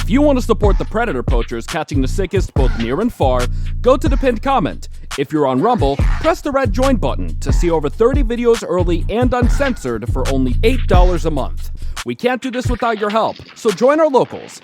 If you want to support the predator poachers catching the sickest both near and far, go to the pinned comment. If you're on Rumble, press the red join button to see over 30 videos early and uncensored for only $8 a month. We can't do this without your help, so join our locals.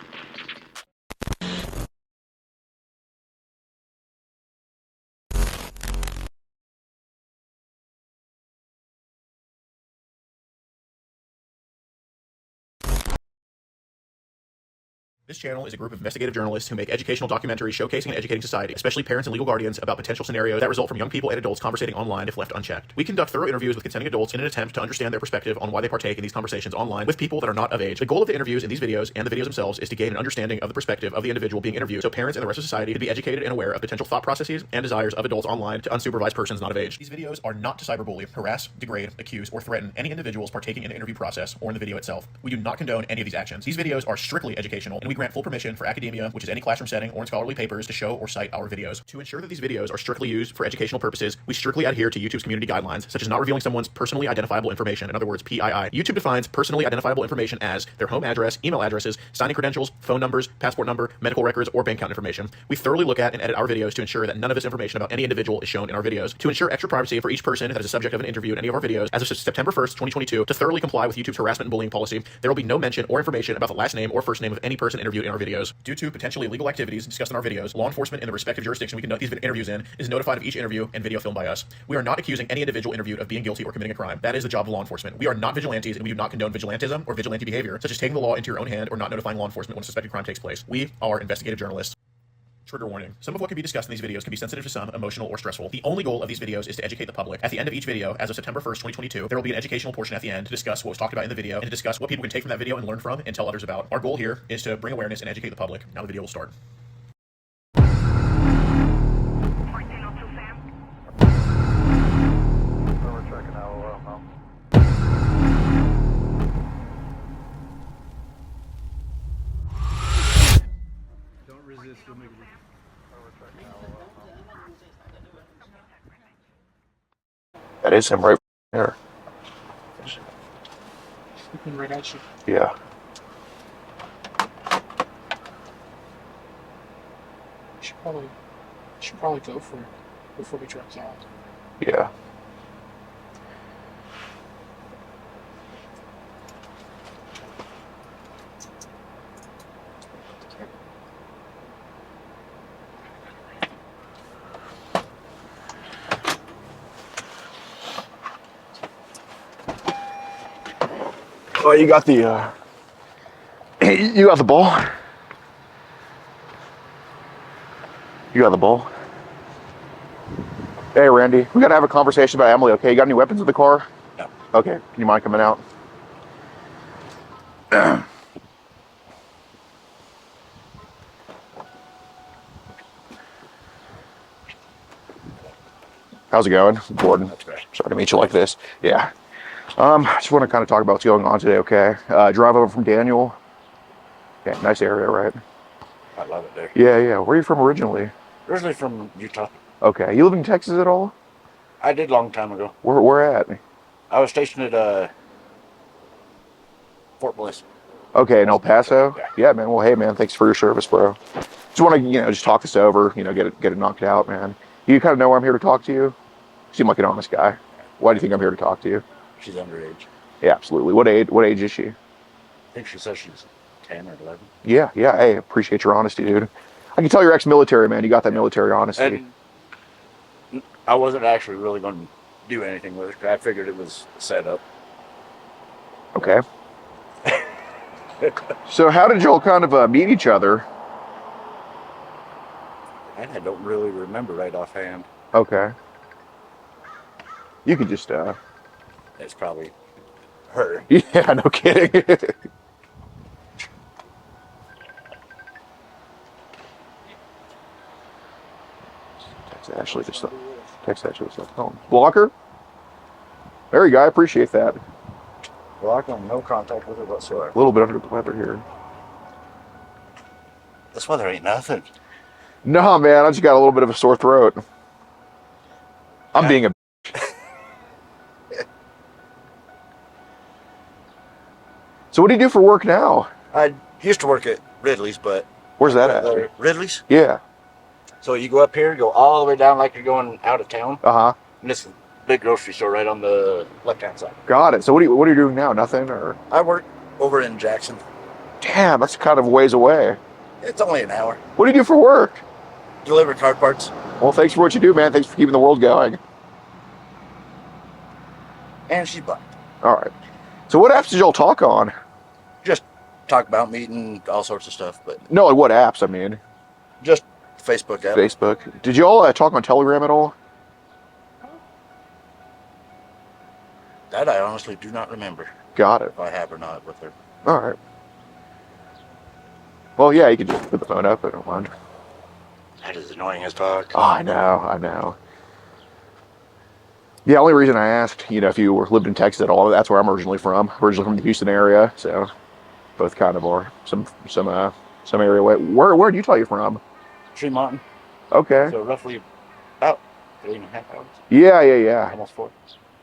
This channel is a group of investigative journalists who make educational documentaries showcasing and educating society, especially parents and legal guardians, about potential scenarios that result from young people and adults conversating online if left unchecked. We conduct thorough interviews with consenting adults in an attempt to understand their perspective on why they partake in these conversations online with people that are not of age. The goal of the interviews in these videos and the videos themselves is to gain an understanding of the perspective of the individual being interviewed, so parents and the rest of society can be educated and aware of potential thought processes and desires of adults online to unsupervised persons not of age. These videos are not to cyberbully, harass, degrade, accuse, or threaten any individuals partaking in the interview process or in the video itself. We do not condone any of these actions. These videos are strictly educational, and we grant full permission for academia, which is any classroom setting or in scholarly papers, to show or cite our videos. To ensure that these videos are strictly used for educational purposes, we strictly adhere to YouTube's community guidelines, such as not revealing someone's personally identifiable information, in other words, PII. YouTube defines personally identifiable information as their home address, email addresses, signing credentials, phone numbers, passport number, medical records, or bank account information. We thoroughly look at and edit our videos to ensure that none of this information about any individual is shown in our videos. To ensure extra privacy for each person that is a subject of an interview in any of our videos, as of September 1st, 2022, to thoroughly comply with YouTube's harassment and bullying policy, there will be no mention or information about the last name or first name of any person interviewed in our videos. Due to potentially illegal activities discussed in our videos, law enforcement in the respective jurisdiction we conduct these interviews in is notified of each interview and video filmed by us. We are not accusing any individual interviewed of being guilty or committing a crime. That is the job of law enforcement. We are not vigilantes, and we do not condone vigilantism or vigilante behavior, such as taking the law into your own hand or not notifying law enforcement when a suspected crime takes place. We are investigative journalists. Trigger warning. Some of what can be discussed in these videos can be sensitive to some, emotional, or stressful. The only goal of these videos is to educate the public. At the end of each video, as of September 1st, 2022, there will be an educational portion at the end to discuss what was talked about in the video and to discuss what people can take from that video and learn from and tell others about. Our goal here is to bring awareness and educate the public. Now the video will start. That is him right there. Looking right at you. Yeah. Should probably go for it before he drops out. Yeah. Oh, you got the you got the ball? You got the ball? Hey, Randy, we gotta have a conversation about Emily, okay? You got any weapons in the car? No. Okay, can you mind coming out? How's it going? Gordon. Sorry to meet you like this. Yeah. I just want to kind of talk about what's going on today, okay? Drive over from Daniel. Yeah, nice area, right? I love it there. Yeah, yeah. Where are you from originally? Originally from Utah. Okay. You live in Texas at all? I did a long time ago. Where at? I was stationed at Fort Bliss. Okay, in El Paso? Yeah. Yeah, man. Well, hey, man, thanks for your service, bro. Just want to, just talk this over, get it knocked out, man. You kind of know why I'm here to talk to you? You seem like an honest guy. Why do you think I'm here to talk to you? She's underage. Yeah, absolutely. What age is she? I think she says she's 10 or 11. Yeah. Hey, appreciate your honesty, dude. I can tell you're ex-military, man. You got that military honesty. And I wasn't actually really going to do anything with her. I figured it was set up. Okay. So how did y'all kind of meet each other? And I don't really remember right offhand. Okay. You could just It's probably her. Yeah, no kidding. Text Ashley just phone. Blocker? There you go. I appreciate that. Well, I got no contact with her whatsoever. A little bit under the weather here. This weather ain't nothing. No, man. I just got a little bit of a sore throat. I'm being a So what do you do for work now? I used to work at Ridley's, but Where's that at? Ridley's. Yeah. So you go up here, go all the way down like you're going out of town, Uh-huh. and this is a big grocery store right on the left-hand side. Got it. So what are you doing now? Nothing, or? I work over in Jackson. Damn, that's kind of a ways away. It's only an hour. What do you do for work? Deliver car parts. Well, thanks for what you do, man. Thanks for keeping the world going. And she's black. All right. So what apps did y'all talk on? Just talk about meeting, all sorts of stuff, but No, like what apps, I mean. just Facebook app. Facebook. Did y'all talk on Telegram at all? That I honestly do not remember Got it. if I have or not with her. All right. Well, yeah, you can just put the phone up. I don't mind. That is annoying as fuck. Oh, I know. Yeah, only reason I asked, if you lived in Texas at all, that's where I'm originally from. Originally from the Houston area, so both kind of are some area away. Where do you tell you from? Tremont. Okay. So roughly about 3.5 hours. Yeah. Almost 4.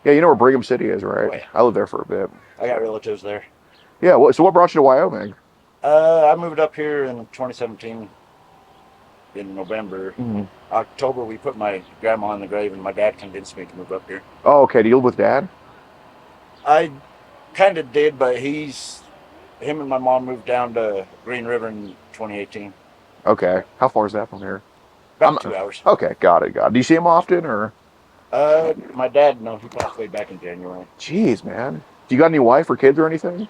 Yeah, you know where Brigham City is, right? Oh, yeah. I lived there for a bit. I got relatives there. Yeah, so what brought you to Wyoming? I moved up here in 2017 in November. Mm-hmm. October, we put my grandma in the grave, and my dad convinced me to move up here. Oh, okay. Do you live with Dad? I kind of did, but him and my mom moved down to Green River in 2018. Okay. How far is that from here? About 2 hours. Okay, got it. Do you see him often, or? My dad, no, he passed away back in January. Jeez, man. Do you got any wife or kids or anything?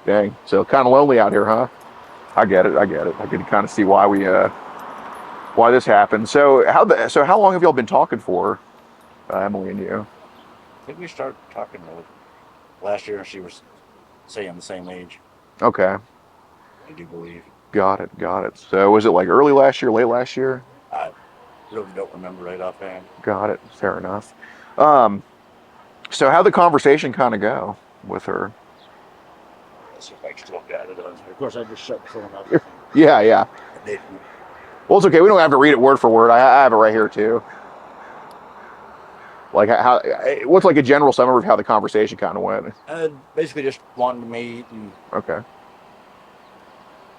Dang. So kind of lonely out here, huh? I get it. I can kind of see why this happened. So how long have y'all been talking for, Emily and you? I think we started talking last year, and she was saying the same age. Okay. I do believe. Got it. So was it like early last year, late last year? I really don't remember right offhand. Got it. Fair enough. So how'd the conversation kind of go with her? Let's see if I can look at it. Of course, I just shut the phone off. Yeah. I did. Well, it's okay. We don't have to read it word for word. I have it right here too. Like what's like a general summary of how the conversation kind of went? Basically just wanting to meet, and Okay.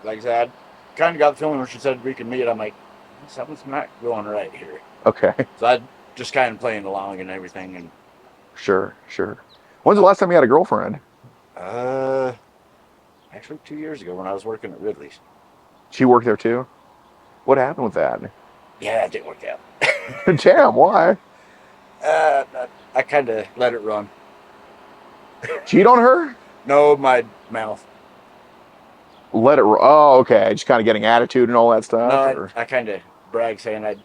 like I said, I kind of got the feeling when she said we could meet, I'm like, something's not going right here. Okay. So I just kind of playing along and everything, and Sure. When's the last time you had a girlfriend? actually 2 years ago when I was working at Ridley's. She worked there too? What happened with that? Yeah, it didn't work out. Damn, why? I kind of let it run. Cheat on her? No, my mouth. Let it. Oh, okay. Just kind of getting attitude and all that stuff. No, I kind of brag saying I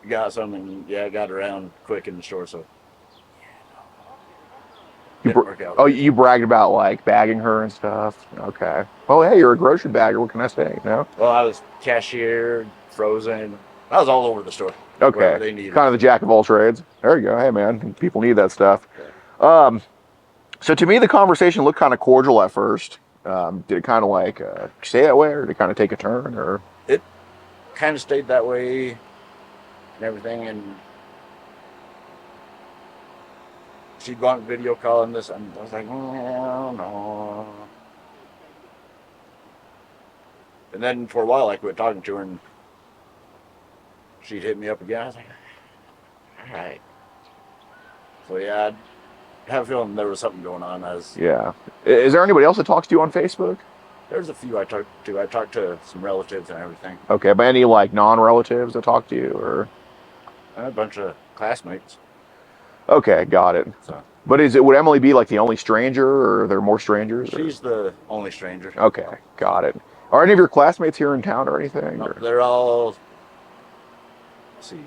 got something. Yeah, I got around quick in the store, so didn't work out. Oh, you bragged about like bagging her and stuff. Okay. Well, hey, you're a grocery bagger. What can I say? No. Well, I was cashier, frozen. I was all over the store. Okay. They needed. Kind of the jack of all trades. There you go. Hey, man, people need that stuff. Okay. So to me, the conversation looked kind of cordial at first. Did it kind of like stay that way, or did it kind of take a turn, or? It kind of stayed that way and everything, and she'd want video calling this, and I was like, no. And then for a while, I quit talking to her, and she'd hit me up again. I was like, all right. So yeah, I have a feeling there was something going on. Yeah. Is there anybody else that talks to you on Facebook? There's a few I talked to. I talked to some relatives and everything. Okay, but any like non-relatives that talk to you, or? A bunch of classmates. Okay, got it. So. But would Emily be like the only stranger, or are there more strangers? She's the only stranger. Okay, got it. Are any of your classmates here in town or anything? No, or? they're all, let's see,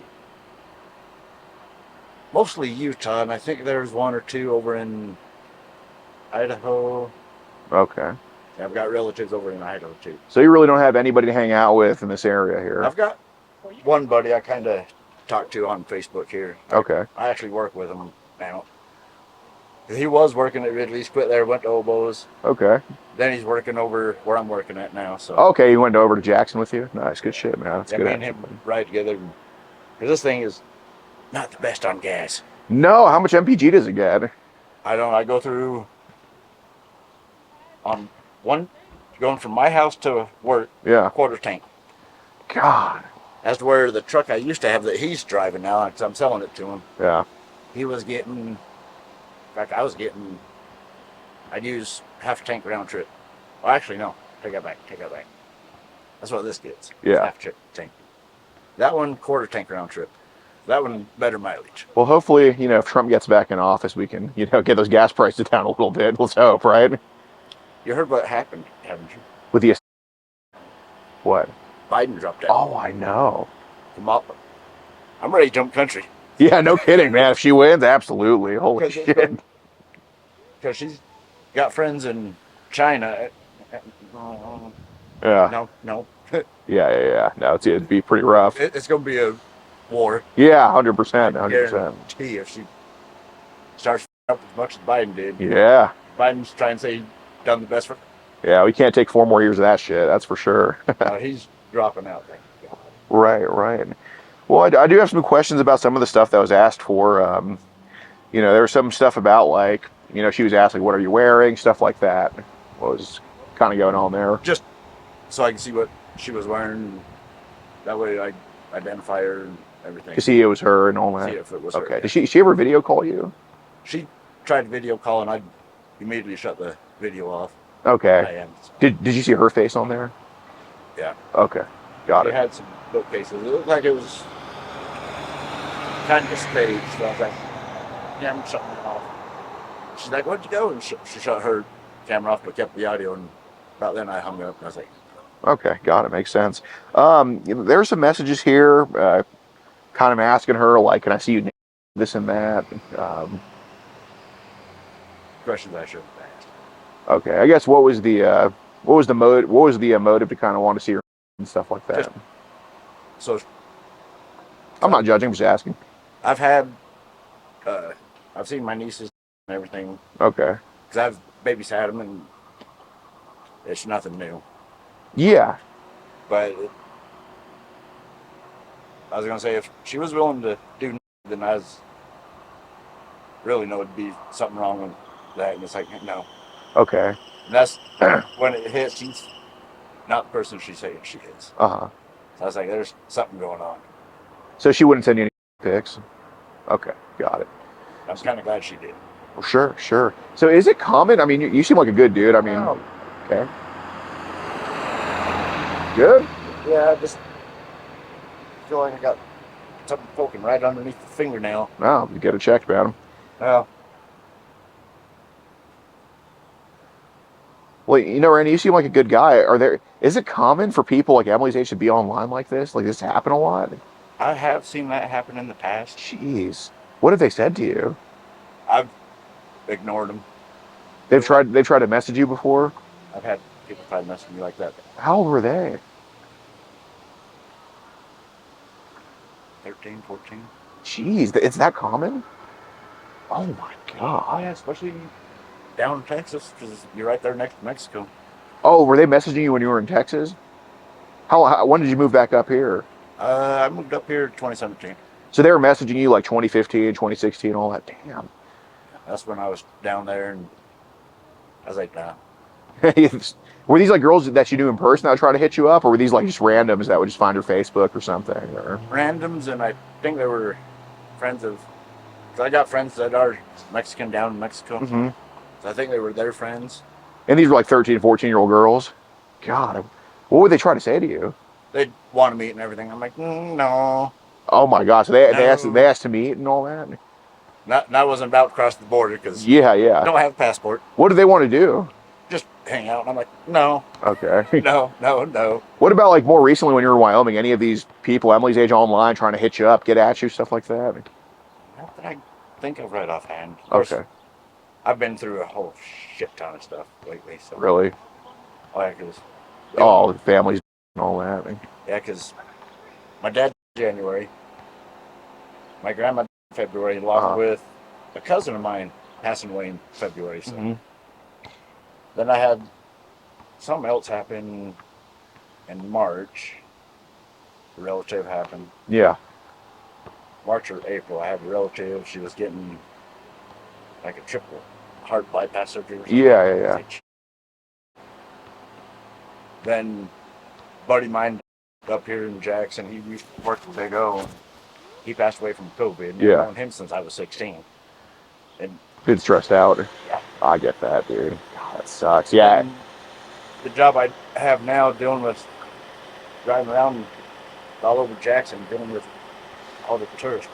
mostly Utah, and I think there's one or two over in Idaho. Okay. Yeah, I've got relatives over in Idaho too. So you really don't have anybody to hang out with in this area here? I've got one buddy I kind of talk to on Facebook here. Okay. I actually work with him now. He was working at Ridley's, quit there, went to Oboes. Okay. Then he's working over where I'm working at now. So. Okay, he went over to Jackson with you? Nice, good shit, man. That's yeah, good. Me and him ride together. Because this thing is not the best on gas. No, how much MPG does it get? I go through on one going from my house to work, Yeah. quarter tank. God. That's where the truck I used to have that he's driving now, because I'm selling it to him. Yeah. He was getting, in fact, I'd use half a tank round trip. Well, actually, no. Take that back. That's what this gets. Yeah. Half a tank. That one, quarter tank round trip. That one, better mileage. Well, hopefully, if Trump gets back in office, we can, get those gas prices down a little bit. Let's hope, right? You heard what happened, haven't you? With the what? Biden dropped out. Oh, I know. I'm ready to jump country. Yeah, no kidding, man. If she wins, absolutely. Holy shit. Because she's got friends in China. Yeah. No. Yeah. No, it'd be pretty rough. It's going to be a war. Yeah, 100%. 100%. Guarantee if she starts up as much as Biden did. Yeah. Biden's trying to say he's done the best for. Yeah, we can't take 4 more years of that shit. That's for sure. He's dropping out. Thank God. Right. Well, I do have some questions about some of the stuff that was asked for. There was some stuff about like, she was asked like, what are you wearing? Stuff like that. What was kind of going on there? Just so I can see what she was wearing. That way I identify her and everything. To see it was her and all that. See if it was okay. her. Did she ever video call you? She tried to video call and I immediately shut the video off. Okay. Did you see her face on there? Yeah. Okay. Got it. She had some bookcases. It looked like it was kind of staged. So I was like, yeah, I'm shutting it off. She's like, where'd you go? And she shut her camera off but kept the audio. And about then I hung up and I was like, okay, got it. Makes sense. There's some messages here kind of asking her, like, can I see you this and that? questions I shouldn't have asked. Okay, I guess what was the motive to kind of want to see her and stuff like that? I'm not judging, I'm just asking. I've seen my nieces and everything. Okay. Because I've babysat them and it's nothing new. Yeah. But I was going to say, if she was willing to do then I really know it'd be something wrong with that. And it's like, no. Okay. And that's when it hits, she's not the person she's saying she is. Uh-huh. So I was like, there's something going on. So she wouldn't send you any pics? Okay, got it. I'm kind of glad she did. Well, sure. So is it common? I mean, you seem like a good dude. I mean, okay. Good? Yeah, I just feel like I got something poking right underneath the fingernail. No, you get it checked, man. Well, Randy, you seem like a good guy. Is it common for people like Emily's age to be online like this? Like this happen a lot? I have seen that happen in the past. Jeez. What have they said to you? I've ignored them. They've tried to message you before? I've had people try to message me like that. How old were they? 13, 14. Jeez, it's that common? Oh my God. Oh, yeah, especially down in Texas, because you're right there next to Mexico. Oh, were they messaging you when you were in Texas? When did you move back up here? I moved up here in 2017. So they were messaging you like 2015, 2016, all that? Damn. That's when I was down there, and I was like, nah. Were these like girls that you knew in person that would try to hit you up, or were these like just randoms that would just find your Facebook or something? Or? Randoms, and I think they were friends of... Cause I got friends that are Mexican down in Mexico. Mm-hmm. So I think they were their friends. And these were like 13, 14-year-old girls? God, what would they try to say to you? They'd want to meet and everything. I'm like, no. Oh my God, so they No. asked to meet and all that? I wasn't about to cross the border because Yeah. I don't have a passport. What do they want to do? Just hang out. And I'm like, no. Okay. No. What about like more recently when you were in Wyoming? Any of these people, Emily's age online, trying to hit you up, get at you, stuff like that? Not that I think of right offhand. Of course, Okay. I've been through a whole shit ton of stuff lately. So. Really? Oh, yeah, because... Oh, the families and all that. Yeah, because my dad died in January. My grandma died in February, along with a cousin of mine passing away in February. So. Mm-hmm. Then I had something else happen in March. A relative happened. Yeah. March or April, I had a relative. She was getting like a triple heart bypass surgery or something. Yeah. Then, buddy of mine up here in Jackson, he used to work with Big O. And he passed away from COVID. And Yeah. I've known him since I was 16. And Been stressed out. yeah. I get that, dude. God, that sucks. Yeah. And the job I have now, dealing with driving around all over Jackson, dealing with all the tourists.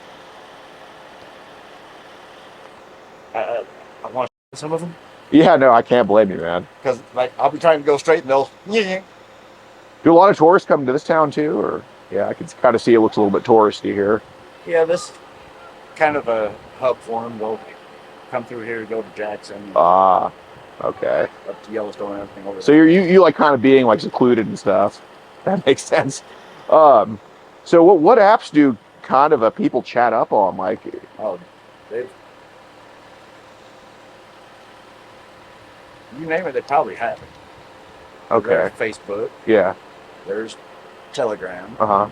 I want to some of them. Yeah, no, I can't blame you, man. Because like I'll be trying to go straight and they'll Do a lot of tourists come to this town too, or yeah, I can kind of see it looks a little bit touristy here. Yeah, this kind of a hub for them. They'll come through here, go to Jackson, Ah, okay. up to Yellowstone and everything over So there. you like kind of being like secluded and stuff. That makes sense. So what apps do kind of people chat up on, like? Oh, they've you name it, they probably have it. Okay. There's Facebook. Yeah. There's Telegram. Uh-huh.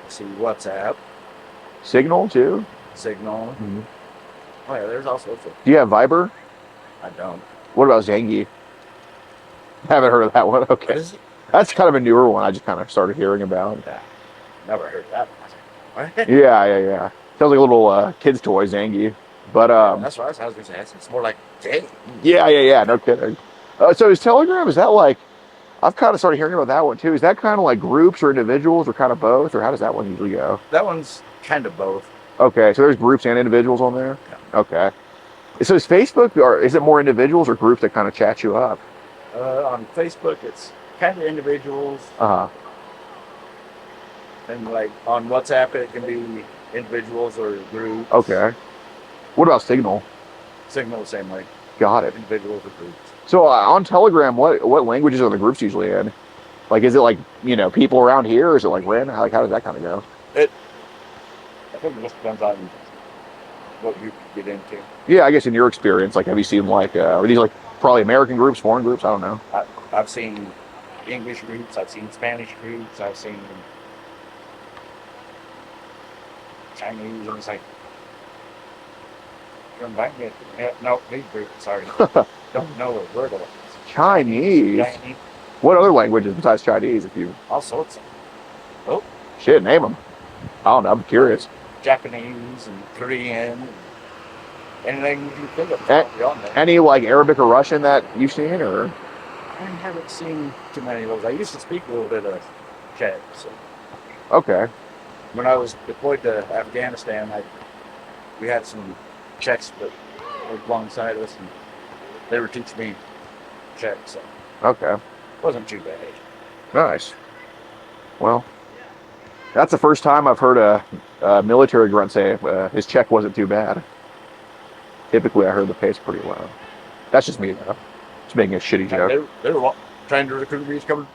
Let's see, WhatsApp, Signal too? Signal. Mm-hmm. Oh yeah, there's also Do you have Viber? I don't. What about Zangy? Haven't heard of that one. What Okay. is it? That's kind of a newer one. I just kind of started hearing about. Yeah, never heard that. What? Yeah. Sounds like a little kid's toy, Zangy. But That's what I was gonna say. It's more like game. yeah. No kidding. So is Telegram? Is that like? I've kind of started hearing about that one too. Is that kind of like groups or individuals or kind of both, or how does that one usually go? That one's kind of both. Okay, so there's groups and individuals on there. Yeah. Okay. So is Facebook, or is it more individuals or groups that kind of chat you up? On Facebook, it's kind of individuals, Uh huh. and like on WhatsApp, it can be individuals or groups. Okay. What about Signal? Signal the same way, Got it. individuals or groups. So on Telegram, what languages are the groups usually in? Like, is it like people around here, or is it like random? Like, how does that kind of go? I think it just depends on what you get into. Yeah, I guess in your experience, like, have you seen like are these like probably American groups, foreign groups? I don't know. I've seen English groups, I've seen Spanish groups, I've seen Chinese, and it's like, you're inviting me. No, these groups, sorry. Don't know a word of it. Chinese. Chinese, What other languages besides Chinese? If you all sorts of shit, name them. I don't know. I'm curious. Japanese and Korean, anything you think of. Eh, probably on there. Any like Arabic or Russian that you've seen, or? I haven't seen too many of those. I used to speak a little bit of Czech. So Okay. when I was deployed to Afghanistan, we had some Czechs that were alongside us, and they were teaching me Czech, so Okay. it wasn't too bad. Nice. Well, that's the first time I've heard a military grunt say his check wasn't too bad. Typically, I heard the pace pretty low. That's just me, though. Just making a shitty joke. They were trying to recruit me to come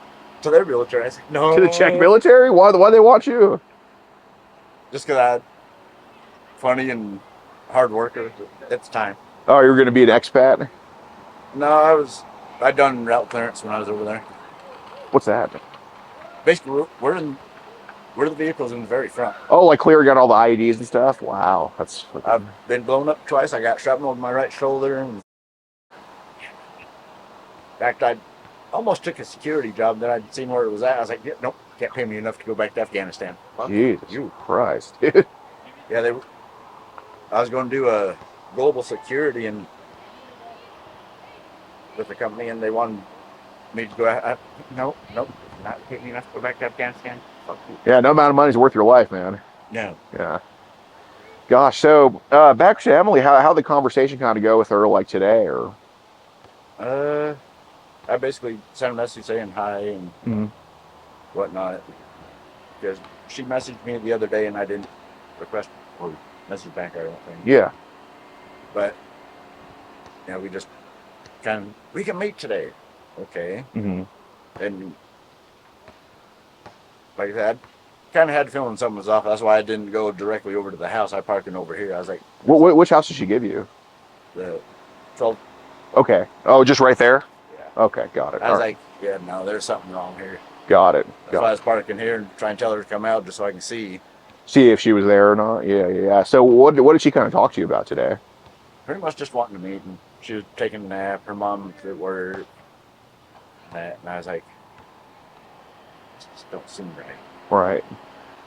to their military. I said, no. To the Czech military? Why they want you? Just because I'm funny and hard worker. It's time. Oh, you're going to be an expat? No, I'd done route clearance when I was over there. What's that? Basically, we're the vehicles in the very front. Oh, like clearing out all the IEDs and stuff? Wow. That's. I've been blown up twice. I got shrapnel in my right shoulder. And in fact, I almost took a security job that I'd seen where it was at. I was like, yeah, nope, can't pay me enough to go back to Afghanistan. Jesus Christ, dude. Yeah, I was going to do a global security and with the company, and they wanted me to go. Nope, not paying me enough to go back to Afghanistan. Fuck you. Yeah, no amount of money's worth your life, man. No. Yeah. Gosh, so back to Emily, how the conversation kind of go with her like today, or? I basically sent a message saying hi and whatnot, because she messaged me the other day and I didn't request or message back. I don't think. Yeah. But we just we can meet today, okay? Mm-hmm. And like I said, kind of had a feeling something was off. That's why I didn't go directly over to the house. I parked in over here. I was like, Which house did she give you? the 12. Okay. Oh, just right there? Yeah. Okay, got it. I was All right. like, yeah, no, there's something wrong here. Got it. That's why I was parking here and trying to tell her to come out just so I can see. See if she was there or not. Yeah. So what did she kind of talk to you about today? Pretty much just wanting to meet, and she was taking a nap. Her mom was at work. that, and I was like, this just don't seem right. Right.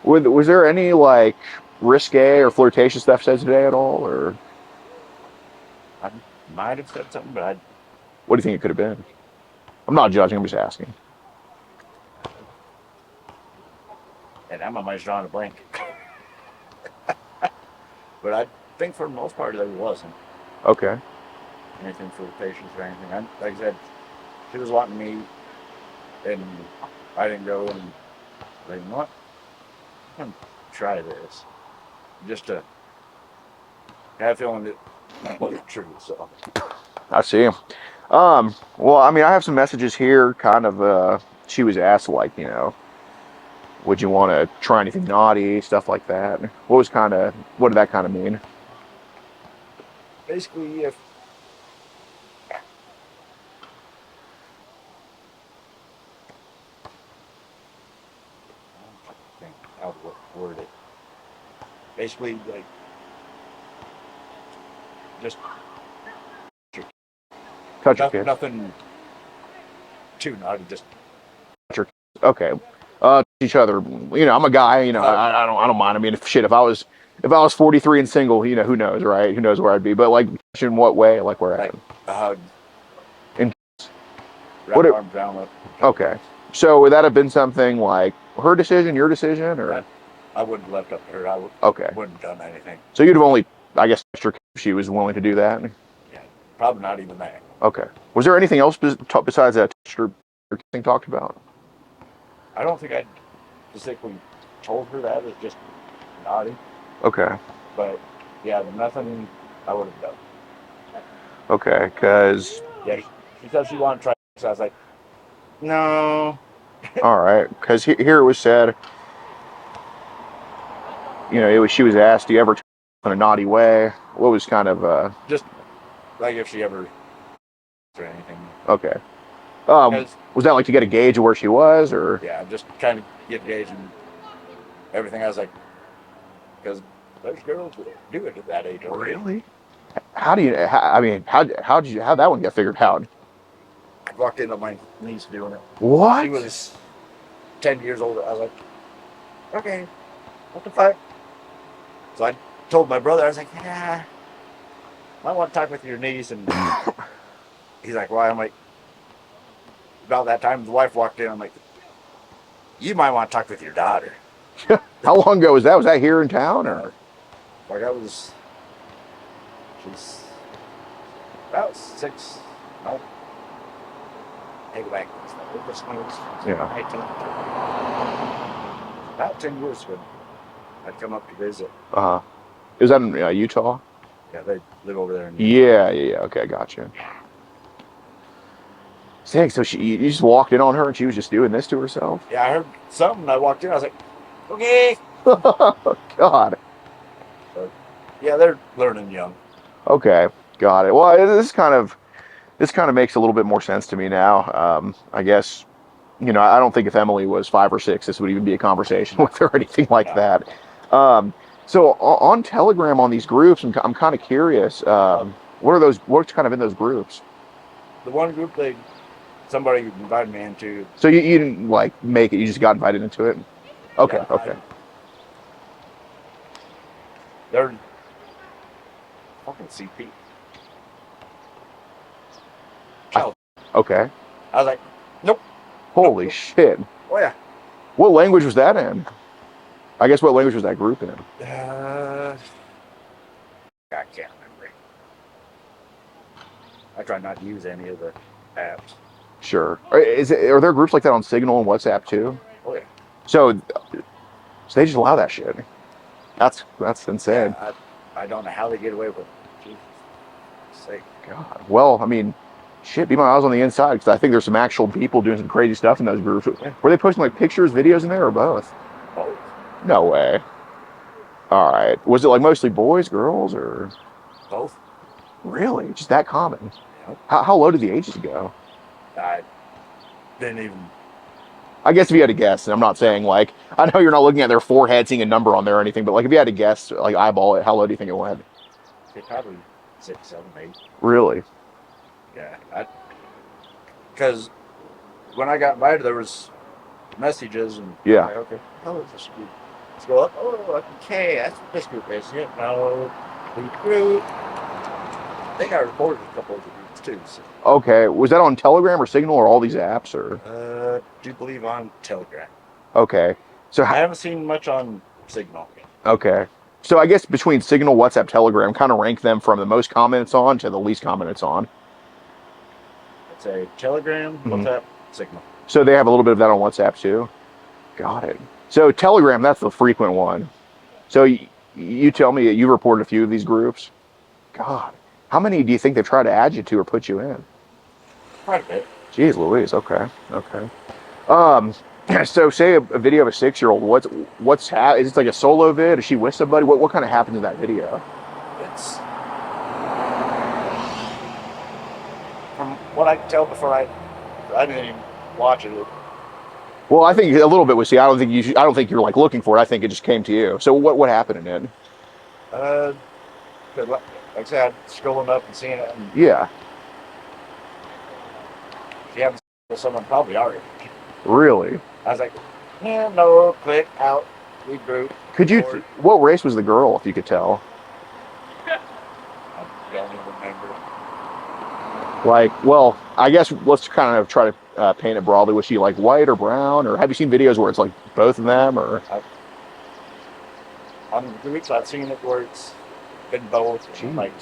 Was there any like risque or flirtatious stuff said today at all, or I might have said something, but what do you think it could have been? I'm not judging. I'm just asking. I'm almost drawing a blank. But I think for the most part there wasn't Okay. anything flirtatious or anything. Like I said, she was wanting me, and I didn't go, and like, you know what? I'm gonna try this just to have a feeling that it wasn't true. So I see. Well, I mean, I have some messages here. Kind of. She was asked, like, would you want to try anything naughty, stuff like that. What did that kind of mean? basically, if I think how to word it, basically like just Touch your kid. nothing too naughty, just Okay. Each other. I'm a guy. I don't mind. I mean, if I was 43 and single, who knows, right? Who knows where I'd be? But like, in what way? Like where like at? a hug, In wrap arms around her. Okay. So would that have been something like her decision, your decision, or? I wouldn't have left up to her. I Okay. wouldn't have done anything. So you'd have only, I guess, touched her if she was willing to do that. Yeah, probably not even that. Okay. Was there anything else besides that touched her thing talked about? I don't think I specifically told her that. It was just naughty. Okay. But yeah, nothing I would have done. Okay, because Yeah, she said she wanted to try. So I was like, no. all right, because here it was said, she was asked, "Do you ever in a naughty way?" What was kind of Just like if she ever or anything. okay. Because, Was that like to get a gauge of where she was, or? yeah, just kind of get engaged and everything. I was like, because those girls do it at that age already. Really? How how'd that one get figured out? I walked into my niece doing it. What? She was 10 years older. I was like, okay, what the fuck? So I told my brother, I was like, yeah, I want to talk with your niece. And he's like, why? I'm like, about that time, the wife walked in. I'm like, you might want to talk with your daughter. How long ago was that? Was that here in town, or? Like she's about 6. No, take it back. Yeah. About 10 years ago, I'd come up to visit. Is that in Utah? Yeah, they live over there. Yeah. Okay, gotcha. Dang, so you just walked in on her and she was just doing this to herself? Yeah, I heard something. I walked in. I was like, okay. God. So, yeah, they're learning young. Okay, got it. Well, this kind of makes a little bit more sense to me now. I guess, I don't think if Emily was 5 or 6, this would even be a conversation with her or anything like that. So on Telegram, on these groups, I'm kind of curious. What's kind of in those groups? The one group somebody invited me into. So you didn't like make it, you just got invited into it? Okay, Yeah, okay. They're fucking CP. Child. Okay. I was like, nope. Holy shit. Oh yeah. What language was that in? I guess what language was that group in? I can't remember. I try not to use any of the apps. Sure. Are there groups like that on Signal and WhatsApp too? Oh yeah. So they just allow that shit. That's insane. Yeah, I don't know how they get away with it. Jesus sake. God. Well, I mean, shit, be my eyes on the inside, because I think there's some actual people doing some crazy stuff in those groups. Yeah. Were they posting like pictures, videos in there, or both? Both. No way. All right. Was it like mostly boys, girls, or? Both. Really? Just that common? Yep. How low did the ages go? I didn't even. I guess if you had to guess, and I'm not saying like, I know you're not looking at their forehead, seeing a number on there or anything, but like if you had to guess, like eyeball it, how low do you think it went? Probably 6, 7, 8. Really? Yeah. Because when I got invited, there was messages and Yeah. like, okay, oh, it's this group. Let's go up. Oh, okay, that's what this group is. Yeah, no, the group. I think I recorded a couple of the groups too. So. Okay, was that on Telegram or Signal or all these apps or? Do believe on Telegram. Okay, so I haven't seen much on Signal. Okay, so I guess between Signal, WhatsApp, Telegram, kind of rank them from the most comments on to the least comments on. I'd say Telegram, WhatsApp, Signal. So they have a little bit of that on WhatsApp too. Got it. So Telegram, that's the frequent one. So you tell me you reported a few of these groups. God, how many do you think they've tried to add you to or put you in? Quite a bit. Jeez Louise. Okay. So say a video of a 6-year-old. Is it like a solo vid? Is she with somebody? What kind of happens in that video? It's from what I can tell before I didn't even watch it. Well, I think a little bit was. See, I don't think you're like looking for it. I think it just came to you. So what happened in it? Like I said, scrolling up and seeing it. And Yeah. if you haven't seen it with someone, probably already. Really? I was like, yeah, no, click out, regroup. Could you? What race was the girl, if you could tell? I don't even remember. Like, well, I guess let's kind of try to paint it broadly. Was she like white or brown, or have you seen videos where it's like both of them, or? On the weeks I've seen it where it's been both. Like,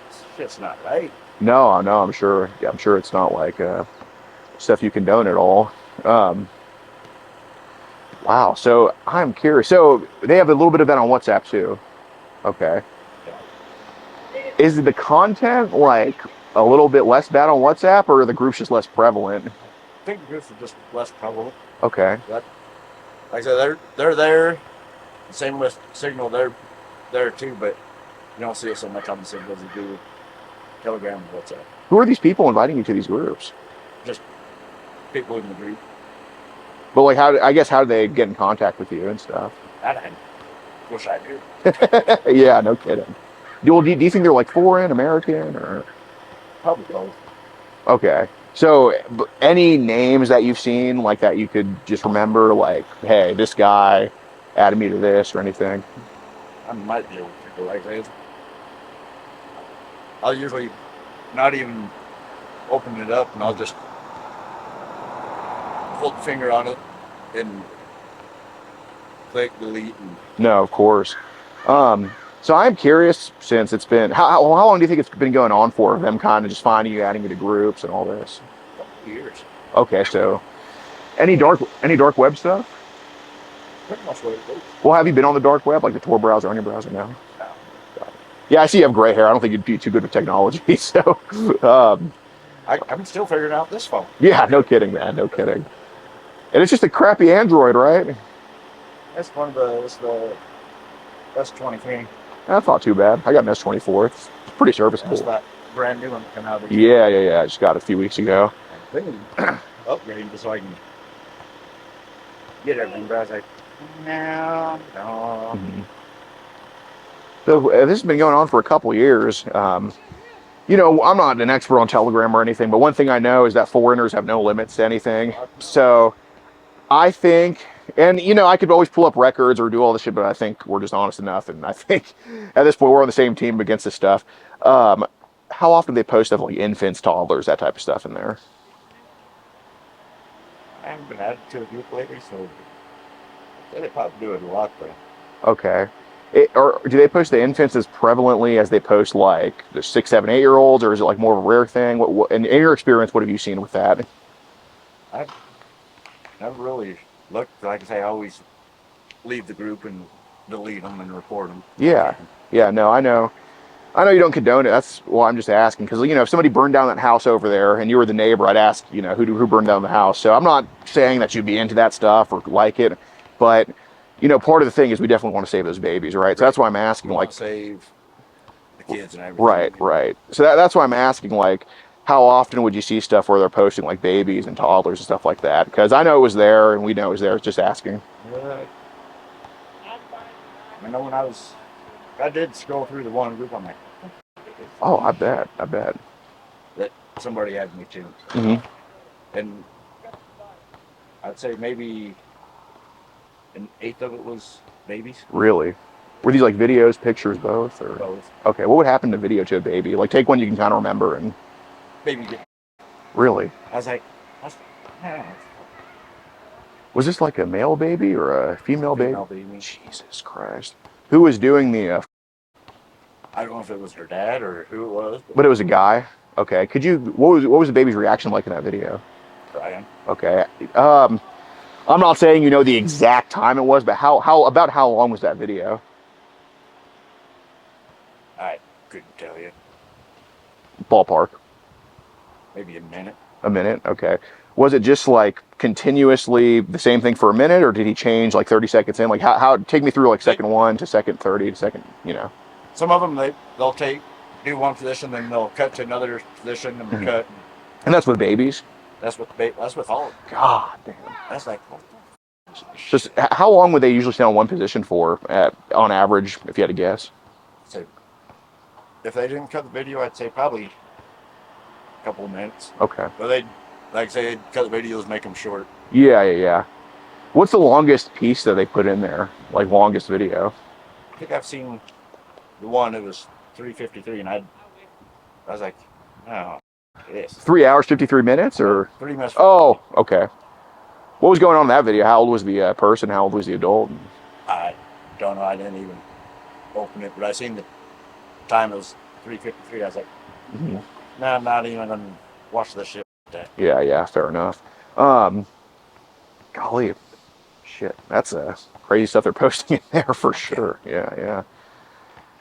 it's just not right. No, I'm sure. Yeah, I'm sure it's not like stuff you condone at all. Wow. So I'm curious. So they have a little bit of that on WhatsApp too. Okay. Is the content like a little bit less bad on WhatsApp, or are the groups just less prevalent? I think the groups are just less prevalent. Okay. Like I said, they're there. Same with Signal, they're there too, but you don't see it so much on the Signal as you do Telegram and WhatsApp. Who are these people inviting you to these groups? Just people in the group. But like, how do they get in contact with you and stuff? I wish I knew. Yeah, no kidding. Do you think they're like foreign, American, or? Probably both. Okay. So any names that you've seen like that you could just remember, like, hey, this guy added me to this or anything? I might be able to go like that. I'll usually not even open it up, and I'll just pull the finger on it and click delete. No, of course. So I'm curious, since it's been how long do you think it's been going on for? Them kind of just finding you, adding you to groups and all this. A couple years. Okay, so any dark web stuff? Pretty much what it goes. Well, have you been on the dark web, like the Tor browser on your browser now? No. Yeah, I see you have gray hair. I don't think you'd be too good with technology. So, I'm still figuring out this phone. Yeah, no kidding, man. No kidding. And it's just a crappy Android, right? That's the S23. That's not too bad. I got an S24. It's pretty serviceable. That's that brand new one that came out. Yeah. I just got it a few weeks ago. I think upgrading just so I can get everything. But I was like, no. Mm-hmm. So this has been going on for a couple years. I'm not an expert on Telegram or anything, but one thing I know is that foreigners have no limits to anything. So I think, and I could always pull up records or do all this shit, but I think we're just honest enough, and I think at this point we're on the same team against this stuff. How often do they post stuff like infants, toddlers, that type of stuff in there? I haven't been added to a group lately, so they probably do it a lot, though. Okay. Or do they post the infants as prevalently as they post like the 6, 7, 8-year-olds, or is it like more of a rare thing? In your experience, what have you seen with that? I've never really looked. Like I say, I always leave the group and delete them and report them. Yeah. No, I know you don't condone it. That's why I'm just asking, because if somebody burned down that house over there and you were the neighbor, I'd ask who burned down the house. So I'm not saying that you'd be into that stuff or like it, but part of the thing is we definitely want to save those babies, right? So that's why I'm asking, like, save the kids and everything. Right. So that's why I'm asking, like, how often would you see stuff where they're posting like babies and toddlers and stuff like that? Because I know it was there and we know it was there. It's just asking. I know when I did scroll through the one group, I'm like, oh, I bet. That somebody had me too. Mm-hmm. And I'd say maybe an eighth of it was babies. Really? Were these like videos, pictures, both? Or? Both. Okay, what would happen to video to a baby? Like take one you can kind of remember and... Baby get. Really? I was like, Was this like a male baby or a female baby? baby. Jesus Christ. Who was doing the... I don't know if it was her dad or who it was. But it was a guy? Okay, could you... What was the baby's reaction like in that video? Crying. Okay. I'm not saying you know the exact time it was, but about how long was that video? I couldn't tell you. Ballpark. Maybe a minute. A minute, okay. Was it just like continuously the same thing for a minute, or did he change like 30 seconds in? Like how take me through like second 1 to second 30 to second, you know. Some of them they'll do one position, then they'll cut to another position and cut. And that's with babies? That's with all of them. God damn. That's like Just how long would they usually stay on one position for on average, if you had to guess? so if they didn't cut the video, I'd say probably a couple of minutes. Okay. But they'd, like I say, they'd cut the videos, make them short. Yeah. What's the longest piece that they put in there? Like longest video? I think I've seen the one that was 3:53, and I was like, oh, this 3 hours, 53 minutes, or? 3 minutes. Oh, okay. What was going on in that video? How old was the person? How old was the adult? I don't know. I didn't even open it, but I seen the time. It was 3:53. I was like, nah, I'm not even gonna watch this shit. Yeah, fair enough. Golly, shit, that's crazy stuff they're posting in there for sure. Yeah.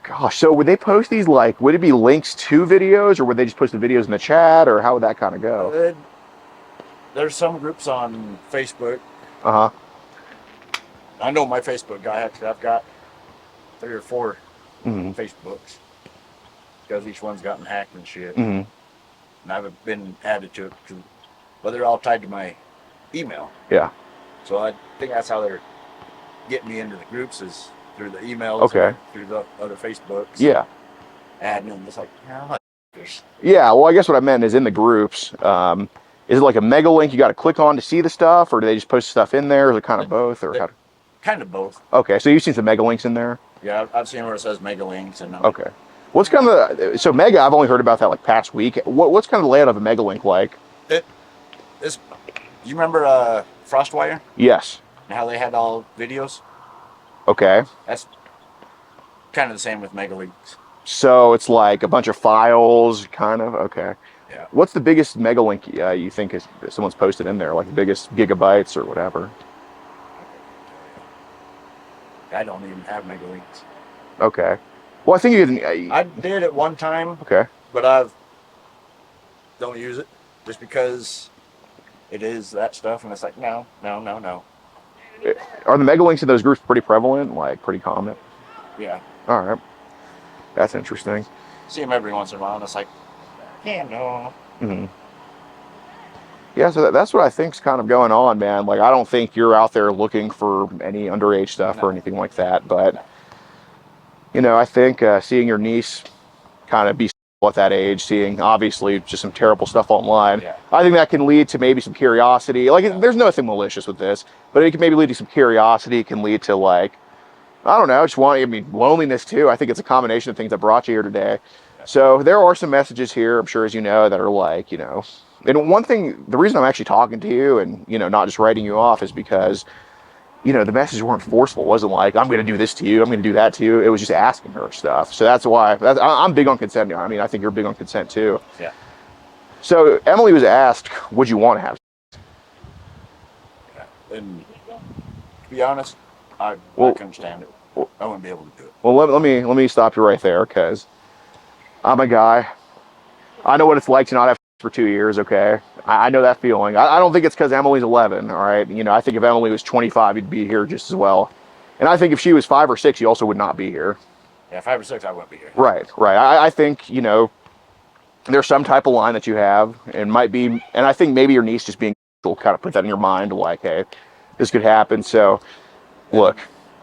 Gosh, so would they post these like, would it be links to videos, or would they just post the videos in the chat, or how would that kind of go? There's some groups on Facebook. Uh-huh. I know my Facebook guy, actually. I've got 3 or 4 Facebooks because each one's gotten hacked and shit. And I haven't been added to it, but they're all tied to my email. Yeah. So I think that's how they're getting me into the groups, is through the emails. Okay. And through the other Facebooks. Yeah. Adding them. It's like, no, yeah, well, I guess what I meant is in the groups, is it like a mega link you got to click on to see the stuff, or do they just post stuff in there? Is it kind of both, or how? Kind of both. Okay, so you've seen some mega links in there? Yeah, I've seen where it says mega links. And okay. What's kind of so mega? I've only heard about that like past week. What's kind of the layout of a mega link like? You remember Frostwire? Yes. And how they had all videos? Okay. That's kind of the same with mega links. So it's like a bunch of files, kind of. Okay. Yeah. What's the biggest mega link you think is someone's posted in there? Like the biggest gigabytes or whatever? I don't even have mega links. Okay. Well, I think you can. I did at one time. Okay. But I don't use it just because it is that stuff, and it's like no. Are the mega links in those groups pretty prevalent? Like pretty common? Yeah. All right. That's interesting. See them every once in a while, and it's like, yeah, no. Yeah, so that's what I think's kind of going on, man. Like, I don't think you're out there looking for any underage stuff or anything like that. But, you know, I think seeing your niece kind of be at that age, seeing obviously just some terrible stuff online, I think that can lead to maybe some curiosity. Like, there's nothing malicious with this, but it can maybe lead to some curiosity. It can lead to, like, I don't know, loneliness too. I think it's a combination of things that brought you here today. So there are some messages here, I'm sure, as you know, that are like, you know, and one thing, the reason I'm actually talking to you and, you know, not just writing you off is because, you know, the messages weren't forceful. It wasn't like, I'm going to do this to you, I'm going to do that to you. It was just asking her stuff. So that's why I'm big on consent. I mean, I think you're big on consent too. Yeah. So Emily was asked, would you want to have sex? Yeah. And to be honest, I couldn't stand it. I wouldn't be able to do it. Well, let me stop you right there, because I'm a guy. I know what it's like to not have for 2 years, okay? I know that feeling. I don't think it's because Emily's 11, all right? You know, I think if Emily was 25, you'd be here just as well. And I think if she was 5 or 6, you also would not be here. Yeah, 5 or 6, I wouldn't be here. Right. I think, you know, there's some type of line that you have, and might be, and I think maybe your niece just being will kind of put that in your mind, like, hey, this could happen. So, look,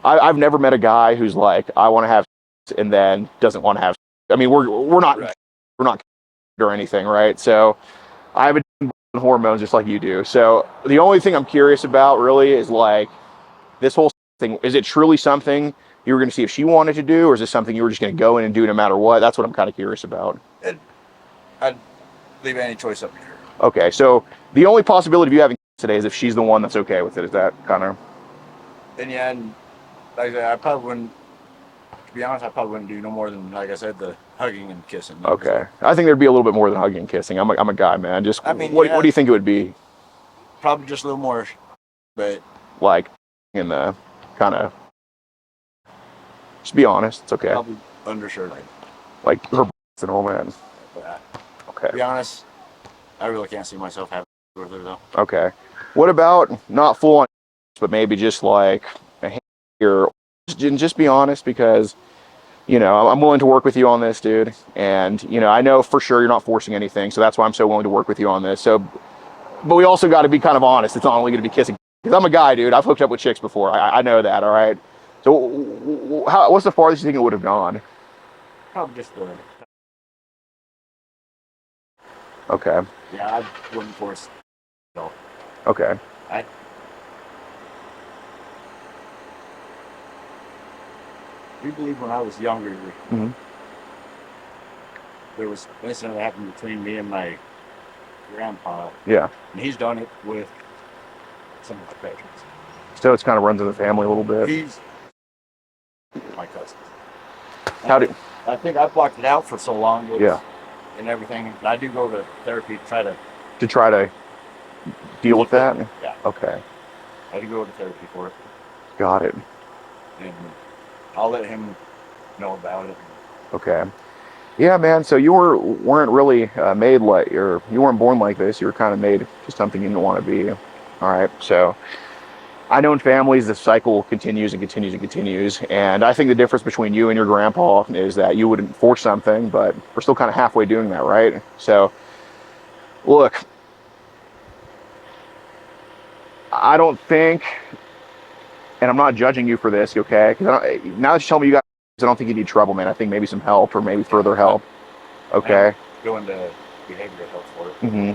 I've never met a guy who's like, I want to have sex, and then doesn't want to have sex. I mean, we're not or anything, right? So I have a hormones just like you do. So the only thing I'm curious about really is like this whole thing. Is it truly something you were going to see if she wanted to do, or is this something you were just going to go in and do no matter what? That's what I'm kind of curious about. I'd leave any choice up to her. Okay, so the only possibility of you having today is if she's the one that's okay with it. Is that kind of? And yeah, and like I said, I probably wouldn't. To be honest, I probably wouldn't do no more than, like I said, the hugging and kissing. Okay, I think there'd be a little bit more than hugging and kissing. I'm a guy, man. Just I mean, what yeah, do you think it would be? Probably just a little more, but Like in the kind of. Just be honest. It's okay. probably undershirt. Like her and all, man. But Okay. to be honest, I really can't see myself having with her though. Okay. What about not full on, but maybe just like a hand here? Just be honest, because you know I'm willing to work with you on this, dude. And you know I know for sure you're not forcing anything, so that's why I'm so willing to work with you on this. So, but we also got to be kind of honest. It's not only going to be kissing. Because I'm a guy, dude. I've hooked up with chicks before. I know that. All right. So, what's the farthest you think it would have gone? Probably just the. Okay. Yeah, I wouldn't force. No. Okay. We believe when I was younger, Mm-hmm. there was an incident that happened between me and my grandpa, Yeah. and he's done it with some of my patrons. So it's kind of runs in the family a little bit. He's my cousin. How did? I think I blocked it out for so long. Yeah. And everything. And I do go to therapy to try To deal with that? Yeah. Okay. I do go to therapy for it. Got it. And I'll let him know about it. Okay. Yeah, man. So you weren't really made like, or you weren't born like this. You were kind of made just something you didn't want to be. All right. So I know in families the cycle continues and continues and continues. And I think the difference between you and your grandpa is that you wouldn't force something, but we're still kind of halfway doing that, right? So look, I don't think, and I'm not judging you for this, okay? Because now that you tell me you got, I don't think you need trouble, man. I think maybe some help or maybe further help. Okay. Go into behavioral health for it. Mm-hmm.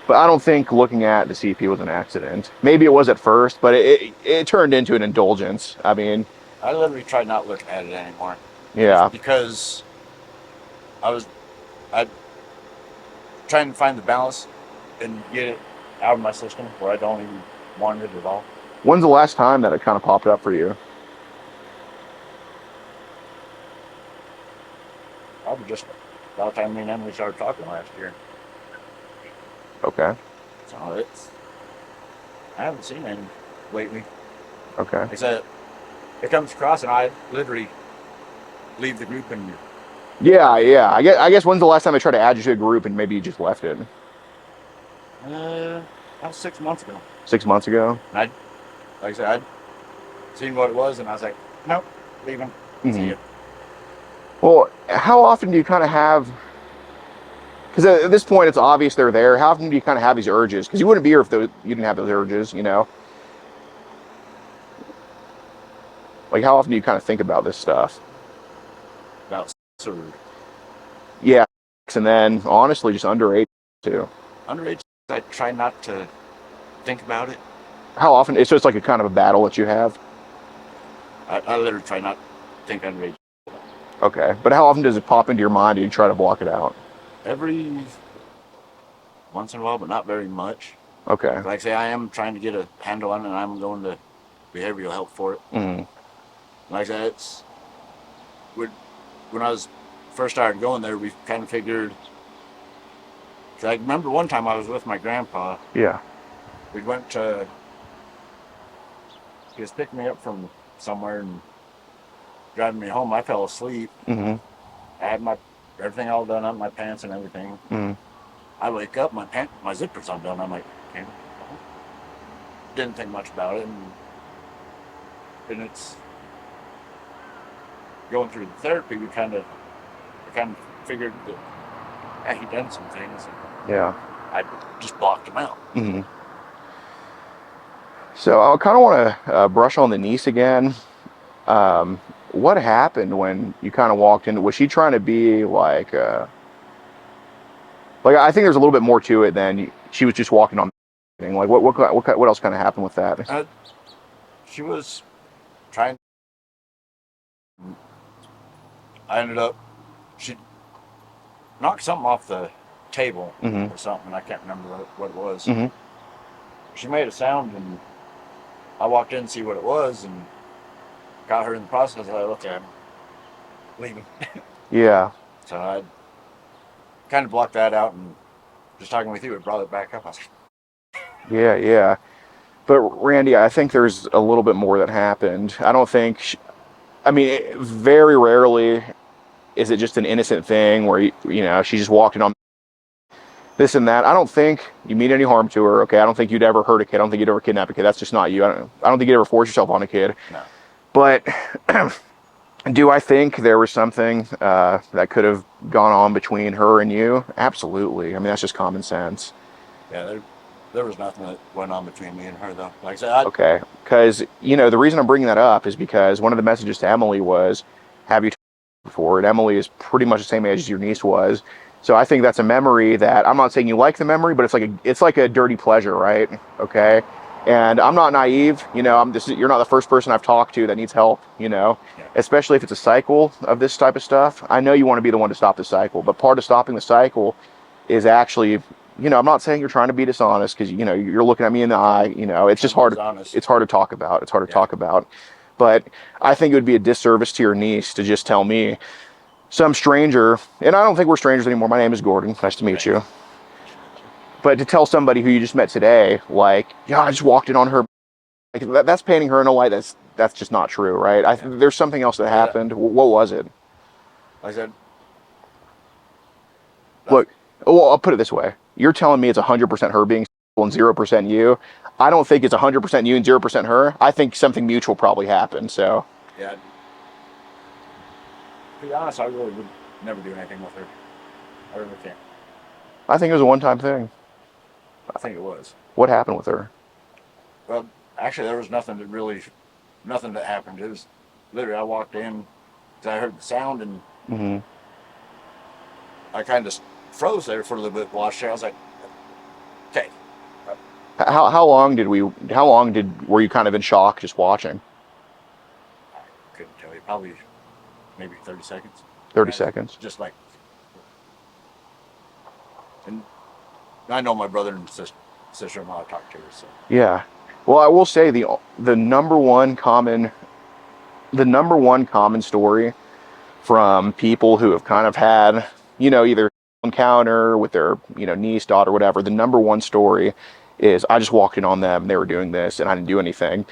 But I don't think looking at the CP was an accident. Maybe it was at first, but it turned into an indulgence. I mean, I literally try not looking at it anymore. Yeah. Because I trying to find the balance and get it out of my system where I don't even want it at all. When's the last time that it kind of popped up for you? Probably just about the time me and Emily started talking last year. Okay. So I haven't seen any lately. Okay. Like I said, it comes across and I literally leave the group and. Yeah. I guess when's the last time I tried to add you to a group and maybe you just left it? That was 6 months ago. 6 months ago? And like I said, I'd seen what it was and I was like, nope, leaving. Mm-hmm. See ya. Well, how often do you kind of have, because at this point it's obvious they're there, how often do you kind of have these urges? Because you wouldn't be here if you didn't have those urges, you know? Like how often do you kind of think about this stuff? About sex or Yeah, and then honestly just underage too. underage, I try not to think about it. How often? So it's like a kind of a battle that you have? I literally try not to think underage. Okay, but how often does it pop into your mind and you try to block it out? Every once in a while, but not very much. Okay. Like I say, I am trying to get a handle on it and I'm going to behavioral health for it. Mm-hmm. Like I said, when I was first started going there, we kind of figured. Cause I remember one time I was with my grandpa. Yeah. We went to. He was picking me up from somewhere and driving me home. I fell asleep. Mm-hmm. I had everything all done up, my pants and everything. Mm-hmm. I wake up, my zipper's undone. I'm like, okay. Didn't think much about it, and it's going through the therapy. We kind of figured that he done some things. And Yeah. I just blocked him out. Mm-hmm. So I kind of want to brush on the NlECE again. What happened when you kind of walked in? Was she trying to be like I think there's a little bit more to it than she was just walking on thing? Like what else kind of happened with that? She was trying. I ended up, she knocked something off the table or something. I can't remember what it was. She made a sound, and I walked in to see what it was, and got her in the process. I looked at him, leaving. Yeah. So I kind of blocked that out, and just talking with you, it brought it back up. I was like, Yeah. But Randy, I think there's a little bit more that happened. I don't think, very rarely is it just an innocent thing where, she's just walking on this and that. I don't think you mean any harm to her, okay? I don't think you'd ever hurt a kid. I don't think you'd ever kidnap a kid. That's just not you. I don't think you'd ever force yourself on a kid. no. But do I think there was something that could have gone on between her and you? Absolutely. I mean, that's just common sense. Yeah, there was nothing that went on between me and her, though. Like I said, okay. Because, the reason I'm bringing that up is because one of the messages to Emily was, have you talked before? And Emily is pretty much the same age as your niece was. So I think that's a memory that, I'm not saying you like the memory, but it's like a dirty pleasure, right? Okay. And I'm not naive, you're not the first person I've talked to that needs help, especially if it's a cycle of this type of stuff. I know you want to be the one to stop the cycle, but part of stopping the cycle is actually, I'm not saying you're trying to be dishonest, because, you're looking at me in the eye, it's just hard. It's hard to talk about. It's hard to talk about. But I think it would be a disservice to your niece to just tell me, some stranger, and I don't think we're strangers anymore. My name is Gordon. Nice to meet you. But to tell somebody who you just met today, like, yeah, I just walked in on her, like, that's painting her in a light that's just not true, right? There's something else that happened. Yeah. What was it? I said, look, well, I'll put it this way. You're telling me it's 100% her being and 0% you. I don't think it's 100% you and 0% her. I think something mutual probably happened, so. Yeah. To be honest, I really would never do anything with her. I really can't. I think it was a one-time thing. I think it was. What happened with her? Well, actually, there was nothing that happened. It was literally, I walked in, because I heard the sound, and I kind of froze there for a little bit, watched her. I was like, okay. How long were you kind of in shock just watching? I couldn't tell you. Probably maybe 30 seconds. 30 seconds. Just like, and I know my brother and sister-in-law talked to her, so. Yeah. Well, I will say the number one common story from people who have kind of had, either encounter with their, niece, daughter, whatever, the number one story is, I just walked in on them, they were doing this, and I didn't do anything.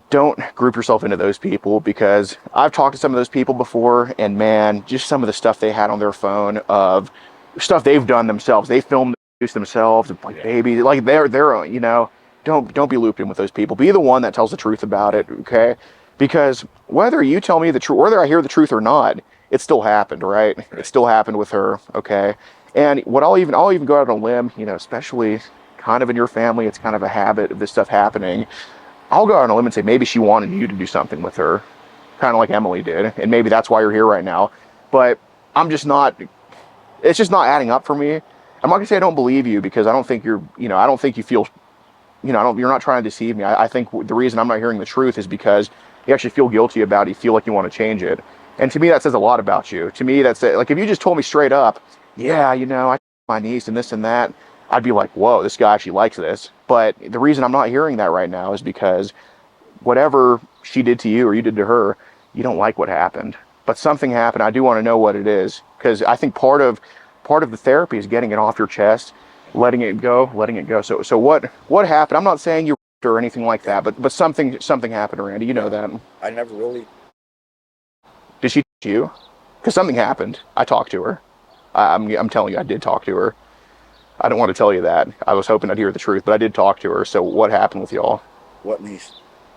Don't group yourself into those people, because I've talked to some of those people before, and man, just some of the stuff they had on their phone of stuff they've done themselves. They filmed themselves, like babies, like they're don't be looped in with those people. Be the one that tells the truth about it, okay? Because whether you tell me the truth, whether I hear the truth or not, it still happened, right? It still happened with her, okay? And what I'll even go out on a limb, especially kind of in your family, it's kind of a habit of this stuff happening. I'll go out on a limb and say maybe she wanted you to do something with her, kind of like Emily did, and maybe that's why you're here right now. But it's just not adding up for me. I'm not gonna say I don't believe you, because I don't think I don't think you feel, you're not trying to deceive me. I think the reason I'm not hearing the truth is because you actually feel guilty about it. You feel like you want to change it. And to me, that says a lot about you. To me, that's it. Like, if you just told me straight up, yeah, I my niece and this and that, I'd be like, whoa, this guy actually likes this. But the reason I'm not hearing that right now is because whatever she did to you or you did to her, you don't like what happened. But something happened. I do want to know what it is, because I think part of the therapy is getting it off your chest, letting it go. So what happened? I'm not saying you or anything like that, but something happened, Randy. You know that. I never really. Did she touch you? Because something happened. I talked to her. I'm telling you, I did talk to her. I didn't want to tell you that. I was hoping I'd hear the truth, but I did talk to her. So what happened with y'all? What niece?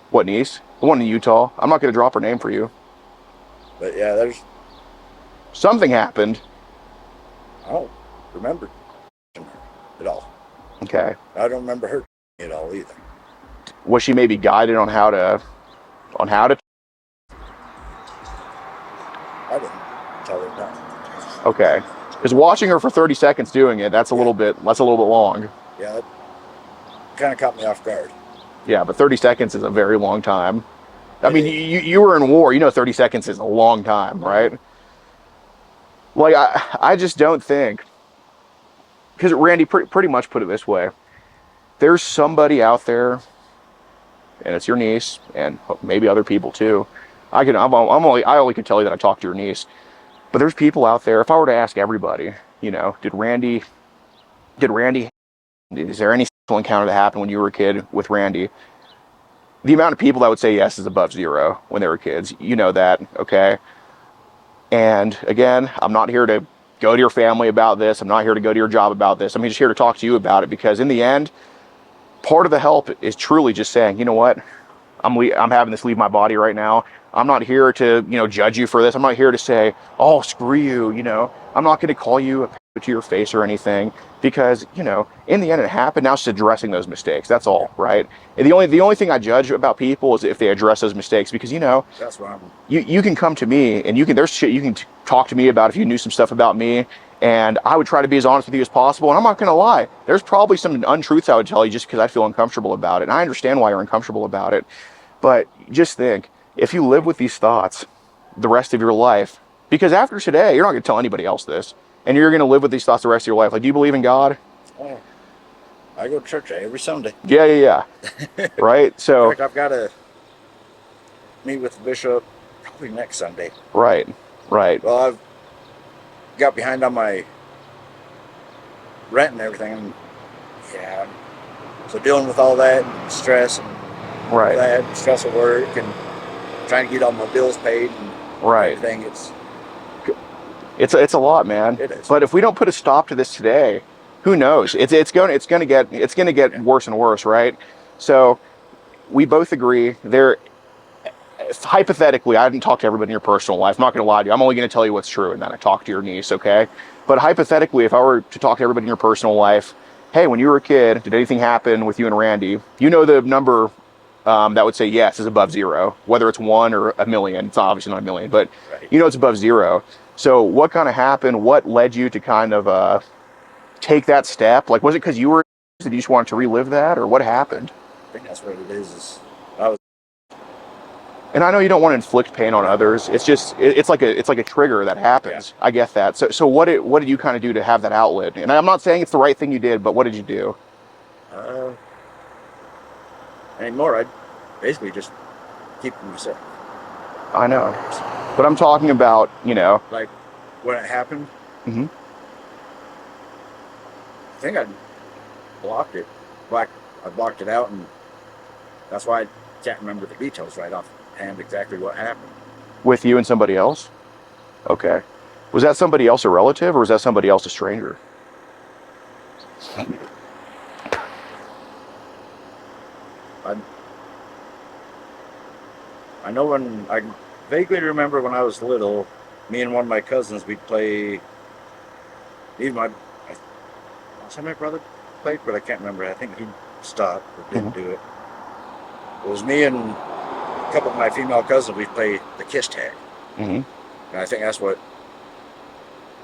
What niece? The one in Utah. I'm not going to drop her name for you. But yeah, there's something happened. I don't remember her at all. Okay. I don't remember her at all either. Was she maybe guided on how to? I didn't tell her that. Okay. Because watching her for 30 seconds doing it, that's a little bit long. Yeah, that kind of caught me off guard. Yeah, but 30 seconds is a very long time. I It mean, is. you were in war. You know 30 seconds is a long time, right? Like, I just don't think... Because Randy pretty much put it this way. There's somebody out there, and it's your niece, and maybe other people too. I only can tell you that I talked to your niece. But there's people out there, if I were to ask everybody, you know, is there any sexual encounter that happened when you were a kid with Randy? The amount of people that would say yes is above zero when they were kids. You know that, okay? And again, I'm not here to go to your family about this. I'm not here to go to your job about this. I'm just here to talk to you about it, because in the end, part of the help is truly just saying, you know what? I'm having this leave my body right now. I'm not here to, you know, judge you for this. I'm not here to say, oh, screw you, you know. I'm not going to call you to your face or anything, because, you know, in the end it happened. Now it's addressing those mistakes. That's all, right? And the only thing I judge about people is if they address those mistakes, because, you know, That's why you can come to me and there's shit you can talk to me about if you knew some stuff about me, and I would try to be as honest with you as possible. And I'm not going to lie. There's probably some untruths I would tell you just because I feel uncomfortable about it. And I understand why you're uncomfortable about it. But just think, if you live with these thoughts the rest of your life, because after today, you're not going to tell anybody else this, and you're going to live with these thoughts the rest of your life. Like, do you believe in God? Oh, I go to church every Sunday. Yeah. Right? So, In fact, I've got to meet with the bishop probably next Sunday. right. Well, I've got behind on my rent and everything. And yeah, so dealing with all that and stress and Right. that stress at work and trying to get all my bills paid and Right. everything. It's a lot, man. It is. But if we don't put a stop to this today, who knows? It's going to get worse and worse, right? So we both agree there. Hypothetically, I didn't talk to everybody in your personal life. I'm not going to lie to you. I'm only going to tell you what's true, and then I talk to your niece, okay? But hypothetically, if I were to talk to everybody in your personal life, hey, when you were a kid, did anything happen with you and Randy? You know the number that would say yes is above zero, whether it's 1 or a million. It's obviously not a million, but Right. you know it's above zero. So what kind of happened? What led you to kind of take that step? Like, was it because you were, did you just want to relive that, or what happened? I think that's what it is I was. And I know you don't want to inflict pain on others. It's just, it's like a trigger that happens. Yeah. I get that. So what did you kind of do to have that outlet? And I'm not saying it's the right thing you did, but what did you do? Anymore, I basically just keep to myself. I know, but I'm talking about, you know, Like when it happened, Mhm. I think I blocked it. I blocked it out, and that's why I can't remember the details right offhand exactly what happened. with you and somebody else. Okay, was that somebody else a relative, or was that somebody else a stranger? I know when I vaguely remember when I was little, me and one of my cousins, we'd play. Even my brother played, but I can't remember. I think he stopped or didn't do it. It was me and a couple of my female cousins. We'd play the kiss tag, Mm-hmm. and I think that's what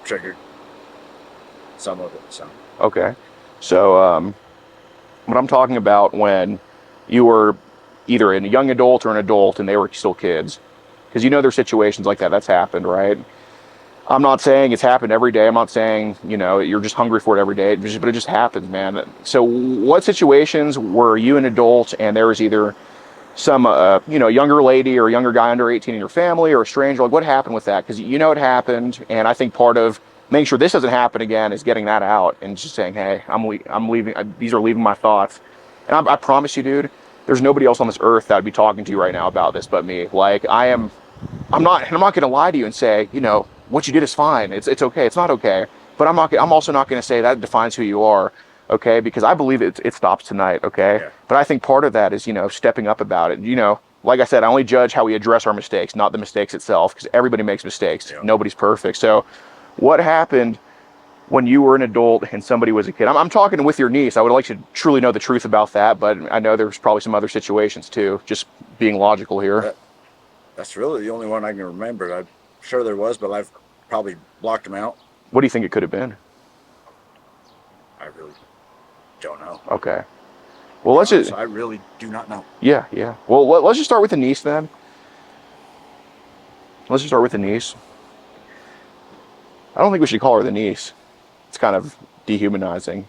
triggered some of it. So Okay, so what I'm talking about when you were either a young adult or an adult and they were still kids, because you know there's situations like that. That's happened, right? I'm not saying it's happened every day. I'm not saying, you know, you're just hungry for it every day, but it just happens, man. So what situations were you an adult and there was either some, you know, younger lady or a younger guy under 18 in your family, or a stranger? Like, what happened with that? Because you know it happened, and I think part of making sure this doesn't happen again is getting that out and just saying, hey, I'm leaving. These are leaving my thoughts. And I promise you, dude, there's nobody else on this earth that would be talking to you right now about this but me. Like, I'm not going to lie to you and say, you know, what you did is fine. It's okay. It's not okay. But I'm also not going to say that defines who you are. Okay. Because I believe it stops tonight. Okay. Yeah. But I think part of that is, you know, stepping up about it. You know, like I said, I only judge how we address our mistakes, not the mistakes itself, because everybody makes mistakes. Yeah. Nobody's perfect. So what happened when you were an adult and somebody was a kid? I'm talking with your niece. I would like to truly know the truth about that, but I know there's probably some other situations too, just being logical here. that's really the only one I can remember. I'm sure there was, but I've probably blocked them out. What do you think it could have been? I really don't know. Okay. Well, let's just... I really do not know. Yeah, yeah. Well, let's just start with the niece then. Let's just start with the niece. I don't think we should call her the niece. It's kind of dehumanizing.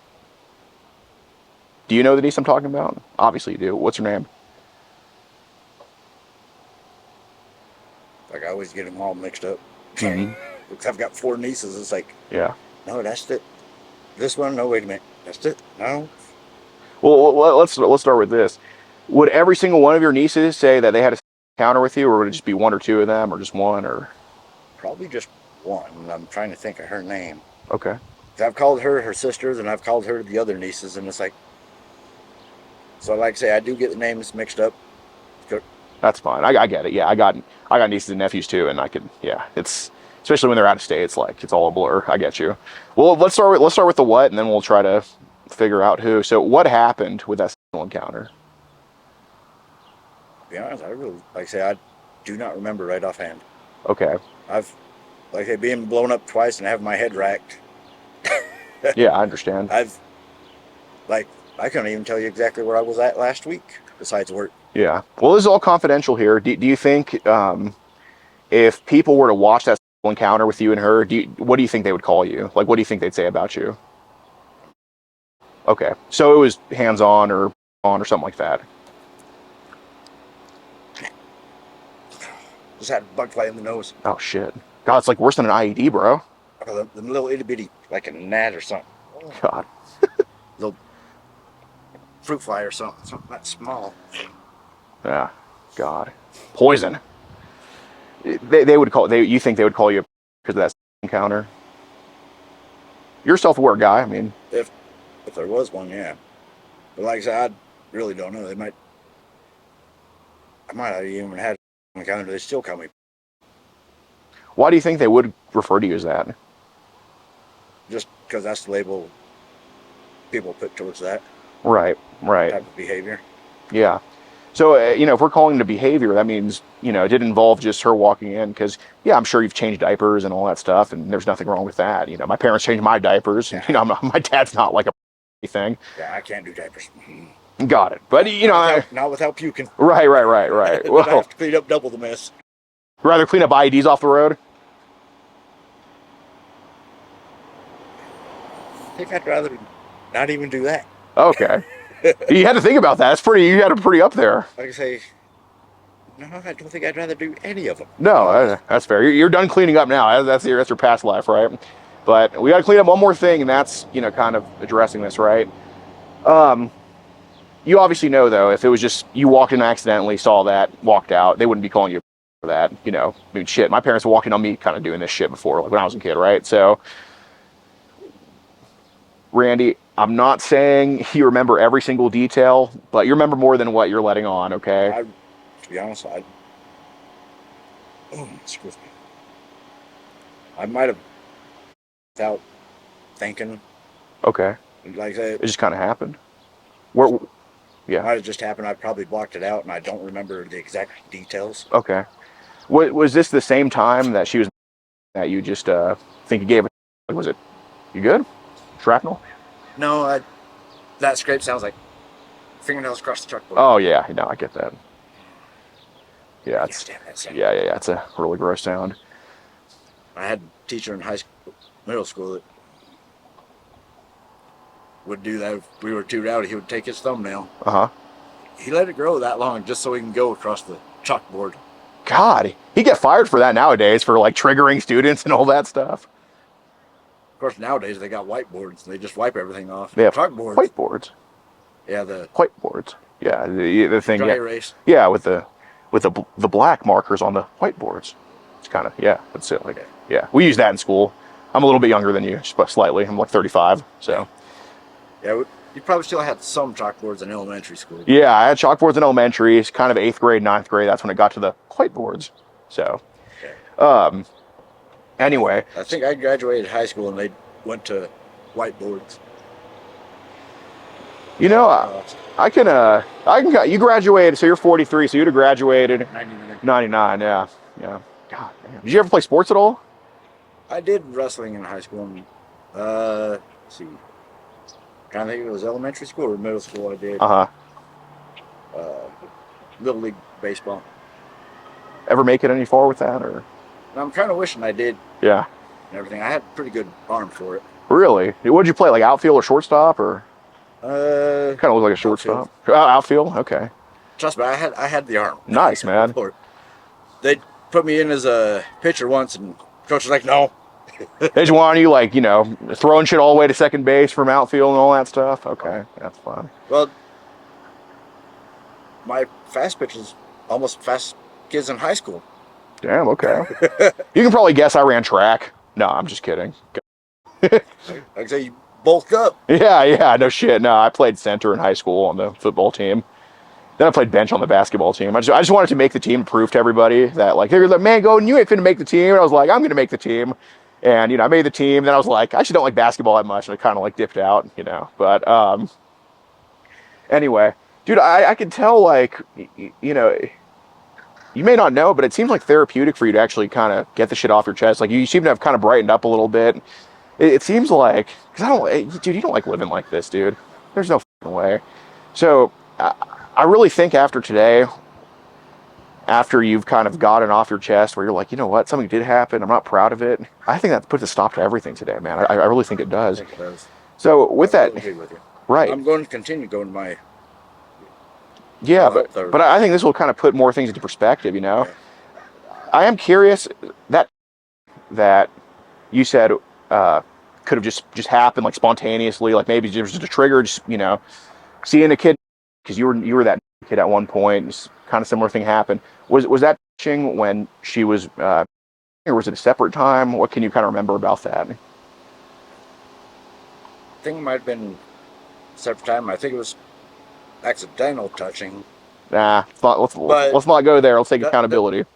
Do you know the niece I'm talking about? Obviously you do. What's her name? Like, I always get them all mixed up. Mm-hmm. Because I've got 4 nieces. It's like, Yeah. no, that's it. This one, no, wait a minute. That's it. No. Well, let's start with this. Would every single one of your nieces say that they had a encounter with you, or would it just be 1 or 2 of them, or just 1, or? Probably just 1. I'm trying to think of her name. Okay. I've called her sisters, and I've called her the other nieces, and it's like, so like I say, I do get the names mixed up. That's fine. I get it. Yeah, I got nieces and nephews too, and I could, yeah, it's, especially when they're out of state, it's like, it's all a blur. I get you. Well, let's start with the what, and then we'll try to figure out who. So what happened with that encounter? To be honest, I really, like I say, I do not remember right offhand. Okay. I've, like I say, being blown up twice and having my head racked. Yeah, I understand. I couldn't even tell you exactly where I was at last week, besides work. Yeah. Well, this is all confidential here. Do you think if people were to watch that encounter with you and her, what do you think they would call you? Like, what do you think they'd say about you? Okay. So it was hands-on or on or something like that. Just had a bug fly in the nose. Oh, shit. God, it's like worse than an IED, bro. The little itty bitty, like a gnat or something. God. Little fruit fly or something that small. Yeah. God. Poison. They would call, you think they would call you because of that encounter? You're a self-aware guy, I mean. If there was one, yeah. But like I said, I really don't know. I might have even had an encounter. They still call me. Why do you think they would refer to you as that? Just because that's the label people put towards that Right. type of behavior. Yeah. So, if we're calling it a behavior, that means, it didn't involve just her walking in because, yeah, I'm sure you've changed diapers and all that stuff, and there's nothing wrong with that. My parents changed my diapers, and, my dad's not like a thing. Yeah, I can't do diapers. Got it. But, Not without puking. Right. Well, I have to clean up double the mess. Rather clean up IEDs off the road? I think I'd rather not even do that. Okay. You had to think about that. You had it pretty up there. Like I say, no, I don't think I'd rather do any of them. No, that's fair. You're done cleaning up now. That's your past life, right? But we got to clean up one more thing, and that's, kind of addressing this, right? You obviously know, though, if it was just you walked in accidentally, saw that, walked out, they wouldn't be calling you for that, I mean, shit, my parents were walking on me kind of doing this shit before, like when I was a kid, right? So, Randy, I'm not saying you remember every single detail, but you remember more than what you're letting on, okay? To be honest, excuse me. I might have, without thinking. Okay. Like I said, it just kind of happened. Yeah. It might have just happened. I probably blocked it out, and I don't remember the exact details. Okay. Was this the same time that she was that you just think you gave it? Was it? You good? Shrapnel? No, that scrape sounds like fingernails across the chalkboard. Oh yeah, no, I get that. Yeah, Yeah, it's a really gross sound. I had a teacher in middle school that would do that. If we were too rowdy, he would take his thumbnail. He let it grow that long just so he can go across the chalkboard. God, he get fired for that nowadays for like triggering students and all that stuff. Of course, nowadays they got whiteboards. They just wipe everything off. They have chalkboards. Whiteboards. Yeah, the whiteboards. Yeah, the thing. Dry erase. Yeah, with the black markers on the whiteboards. It's kind of that's it. Like yeah, we use that in school. I'm a little bit younger than you, just slightly. I'm like 35, so. Yeah, you probably still had some chalkboards in elementary school. Yeah, I had chalkboards in elementary. It's kind of 8th grade, 9th grade. That's when it got to the whiteboards. So, anyway. I think I graduated high school and they went to whiteboards. I can, you graduated, so you're 43, so you'd have graduated 99, yeah. God, damn. Did you ever play sports at all? I did wrestling in high school. And, let's see. Trying to think if it was elementary school or middle school. I did. Little league baseball. Ever make it any far with that, or? I'm kind of wishing I did. Yeah. And everything. I had pretty good arm for it. Really? What'd you play? Like outfield or shortstop, or? Kind of looked like a shortstop. Outfield. Okay. Trust me, I had the arm. Nice, man. They put me in as a pitcher once, and coach was like, "No." They just want you, like, you know, throwing shit all the way to second base from outfield and all that stuff. Okay, that's fun. Well, my fast pitch is almost fast kids in high school. Damn. Okay. You can probably guess I ran track. No, I'm just kidding. Like I say, you bulk up. Yeah, no shit. No, I played center in high school on the football team. Then I played bench on the basketball team. I just wanted to make the team, prove to everybody that, like, they're like, man, go, and you ain't finna make the team. And I was like, I'm gonna make the team. And, you know, I made the team. Then I was like, I actually don't like basketball that much. And I kind of like dipped out, you know. But anyway, dude, I could tell, like, you know, you may not know, but it seems like therapeutic for you to actually kind of get the shit off your chest. Like, you seem to have kind of brightened up a little bit. It seems like, because dude, you don't like living like this, dude. There's no fucking way. So I really think after today, after you've kind of gotten off your chest where you're like, you know what, something did happen, I'm not proud of it. I think that puts a stop to everything today, man. I really think it does. I think it does. So with that, agree with you. Right. I'm going to continue going to my... Yeah, but I think this will kind of put more things into perspective, you know? Yeah. I am curious, that you said could have just happened, like, spontaneously, like maybe there was just a trigger, just, you know, seeing a kid, because you were that kid at one point, just kind of similar thing happened. Was that when she was, or was it a separate time? What can you kind of remember about that? I think it might have been a separate time. I think it was accidental touching. Nah, let's not go there. Let's take accountability. It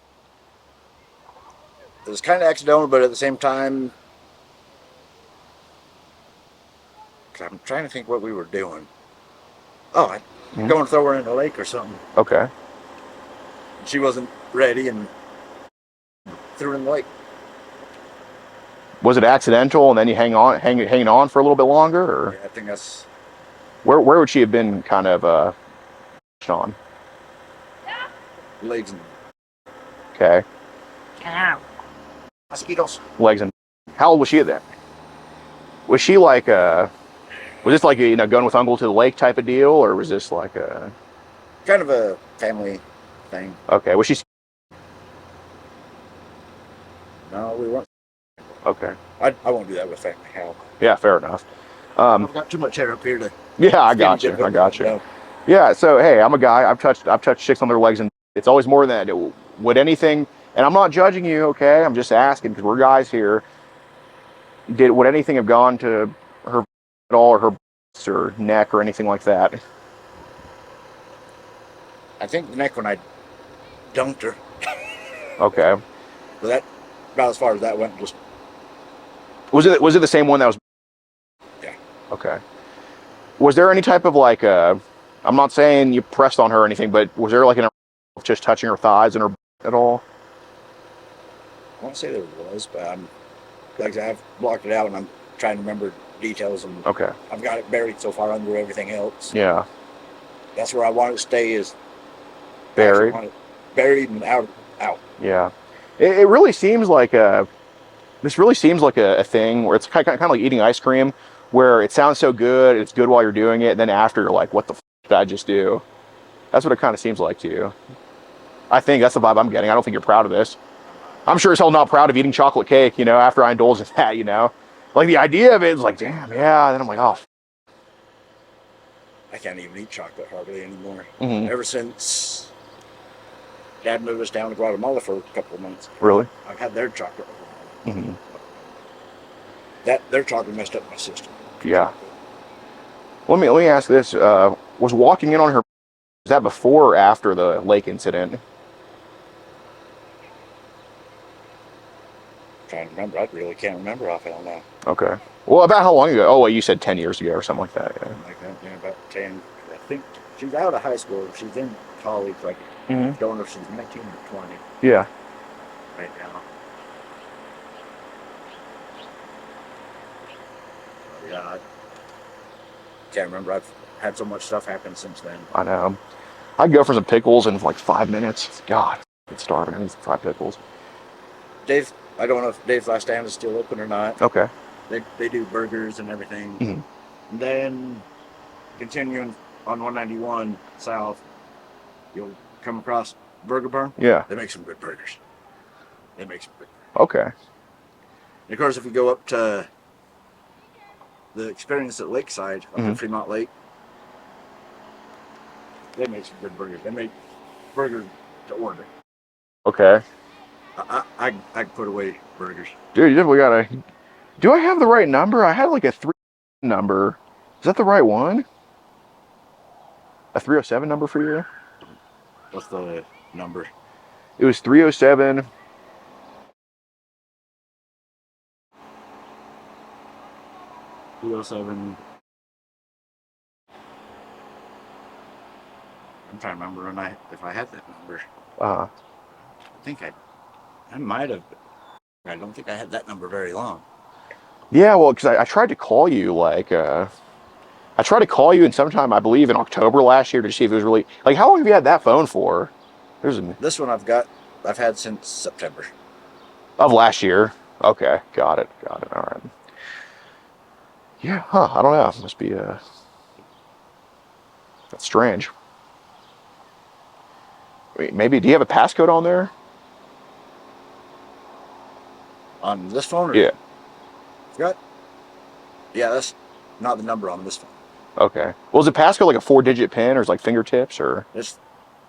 was kind of accidental, but at the same time, I'm trying to think what we were doing. Oh, going to throw her in the lake or something. Okay. She wasn't ready and threw her in the lake. Was it accidental and then you hanging on for a little bit longer? Or? Yeah, I think that's... Where would she have been kind of on? Legs and... Okay. Ow. Mosquitoes. Legs and... How old was she then? Was she like was this like a, you know, going with uncle to the lake type of deal, or was this like a... Kind of a family thing. Okay, was she... No, we weren't. Okay. I won't do that with family. How? Yeah, fair enough. I've got too much hair up here to... Yeah, I got you. No. Yeah, so hey, I'm a guy. I've touched chicks on their legs, and it's always more than that. Would anything, and I'm not judging you, okay? I'm just asking because we're guys here. Would anything have gone to her at all, or her breasts or neck or anything like that? I think the neck when I dunked her. Okay. But that about as far as that went. Just was it the same one that was? Yeah. Okay. Was there any type of like I'm not saying you pressed on her or anything, but was there like an just touching her thighs and her at all? I won't say there was, but I'm like I've blocked it out and I'm trying to remember details, and okay, I've got it buried so far under everything else. Yeah. That's where I want it to stay, is buried. I want it buried and out. Yeah. It really seems like this really seems like a thing where it's kind of like eating ice cream, where it sounds so good, it's good while you're doing it, and then after you're like, what the f did I just do? That's what it kind of seems like to you. I think that's the vibe I'm getting. I don't think you're proud of this. I'm sure as hell not proud of eating chocolate cake, you know, after I indulge in that, you know. Like, the idea of it is like, damn, yeah, and then I'm like, oh, I can't even eat chocolate hardly anymore. Mm-hmm. Ever since Dad moved us down to Guatemala for a couple of months. Really? I've had their chocolate. Mm-hmm. Their chocolate messed up my system. Yeah. Let me ask this: was walking in on her, was that before or after the lake incident? Trying to remember, I really can't remember offhand now. Okay. Well, about how long ago? Oh, well, you said 10 years ago or something like that. Yeah. Like that, yeah, about 10. I think she's out of high school. She's in college, like, Mm-hmm. don't know if she's 19 or 20 Yeah. right now. Yeah, I can't remember. I've had so much stuff happen since then. I know. I'd go for some pickles in like 5 minutes. God, it's starving. I need some fried pickles. Dave, I don't know if Dave's Last Stand is still open or not. Okay. They do burgers and everything. Mm-hmm. And then continuing on 191 south, you'll come across Burger Barn. Yeah. They make some good burgers. Okay. And of course, if you go up to the Experience at Lakeside, up at Fremont Lake, they make some good burgers. They make burgers to order. Okay. I could put away burgers. Dude, you definitely gotta. Do I have the right number? I had like a 3 number. Is that the right one? A 307 number for you? What's the number? It was 307. I'm trying to remember if I had that number. Uh-huh. I think I might have. I don't think I had that number very long. Yeah, well, because I tried to call you I tried to call you in sometime, I believe, in October last year to see if it was really like how long have you had that phone for? This one I've had since September of last year. Okay, got it. All right. Yeah, I don't know. Must be that's strange. Wait, maybe do you have a passcode on there? On this phone? Or Yeah. Yeah, that's not the number on this phone. Okay. Well, is a passcode like a 4-digit pin or is it like fingertips or? It's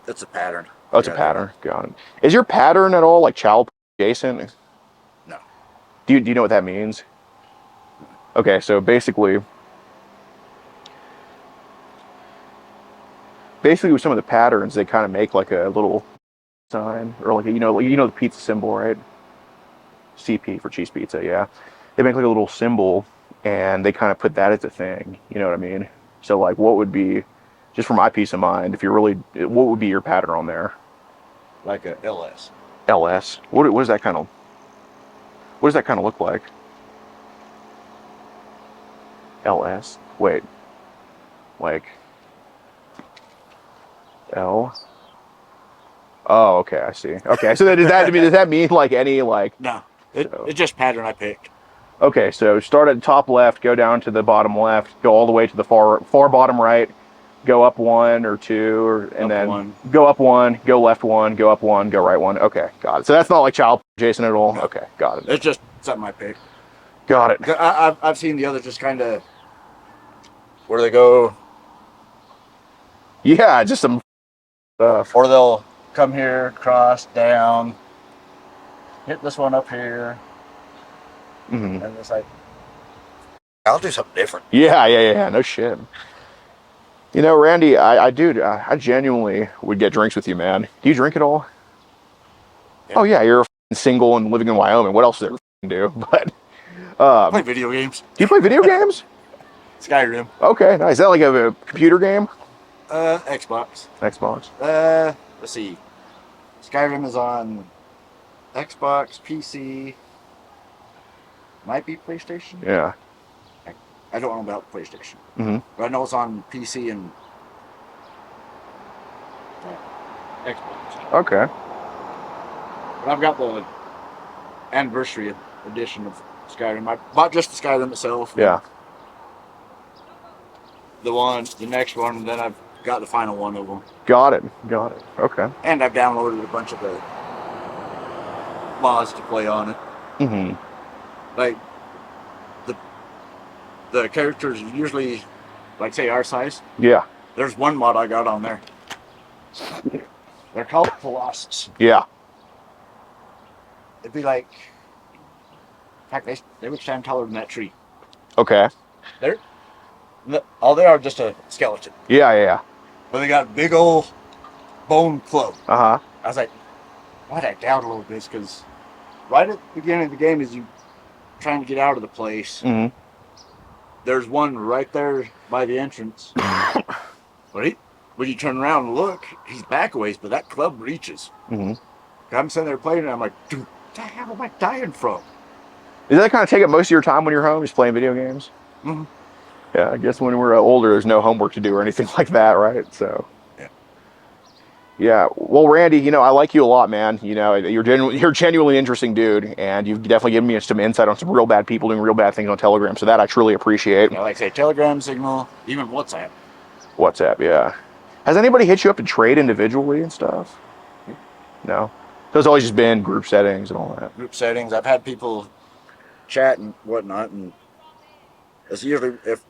a pattern. Oh, it's a pattern. Got it. Is your pattern at all like child adjacent? No. Do you know what that means? Okay, so basically with some of the patterns, they kind of make like a little sign or like the pizza symbol, right? CP for cheese pizza, yeah. They make like a little symbol and they kind of put that as a thing. You know what I mean? So like, what would be, just for my peace of mind, what would be your pattern on there? Like a LS. LS. What does that kind of look like? LS. Wait. Like L. Oh, okay, I see. Okay, so does that mean like any like? No, it's just pattern I picked. Okay, so start at the top left, go down to the bottom left, go all the way to the far bottom right, go up 1 or 2, and then go up 1, go left 1, go up 1, go right 1. Okay, got it. So that's not like child adjacent at all. Okay, got it. It's just something I picked. Got it. I've seen the others just kind of where they go. Yeah, just some stuff. Or they'll come here, cross, down, hit this one up here, and it's like, I'll do something different. Yeah. No shit. You know, Randy, I genuinely would get drinks with you, man. Do you drink at all? Yeah. Oh yeah, you're single and living in Wyoming. What else is there to do? But play video games. Do you play video games? Skyrim. Okay, nice. Is that like a computer game? Xbox. Let's see. Skyrim is on Xbox, PC, might be PlayStation. Yeah. I don't know about PlayStation. Mm-hmm. But I know it's on PC and Xbox. Okay. But I've got the anniversary edition of Skyrim. I bought just the Skyrim itself. Yeah. The next one, and then I've got the final one of them. Got it. Okay. And I've downloaded a bunch of the mods to play on it. Mm-hmm. Like, the characters are usually, like, say, our size. Yeah. There's one mod I got on there. They're called Colossus. Yeah. It'd be like, in fact, they would stand taller than that tree. Okay. All they are just a skeleton. Yeah. But they got a big old bone club. Uh-huh. I was like, why'd I download this? Because right at the beginning of the game, as you trying to get out of the place, there's one right there by the entrance. But when you turn around and look, he's back a ways, but that club reaches. I'm sitting there playing, and I'm like, dude, what the hell am I dying from? Does that kind of take up most of your time when you're home, just playing video games? Mm-hmm. Yeah, I guess when we're older, there's no homework to do or anything like that, right? So. Yeah. Yeah, well, Randy, you know, I like you a lot, man. You know, you're genuinely interesting dude, and you've definitely given me some insight on some real bad people doing real bad things on Telegram. So that I truly appreciate. Yeah, like I say, Telegram, Signal, even WhatsApp. WhatsApp, yeah. Has anybody hit you up to trade individually and stuff? No. So it's always just been group settings and all that. Group settings. I've had people chat and whatnot, and it's usually if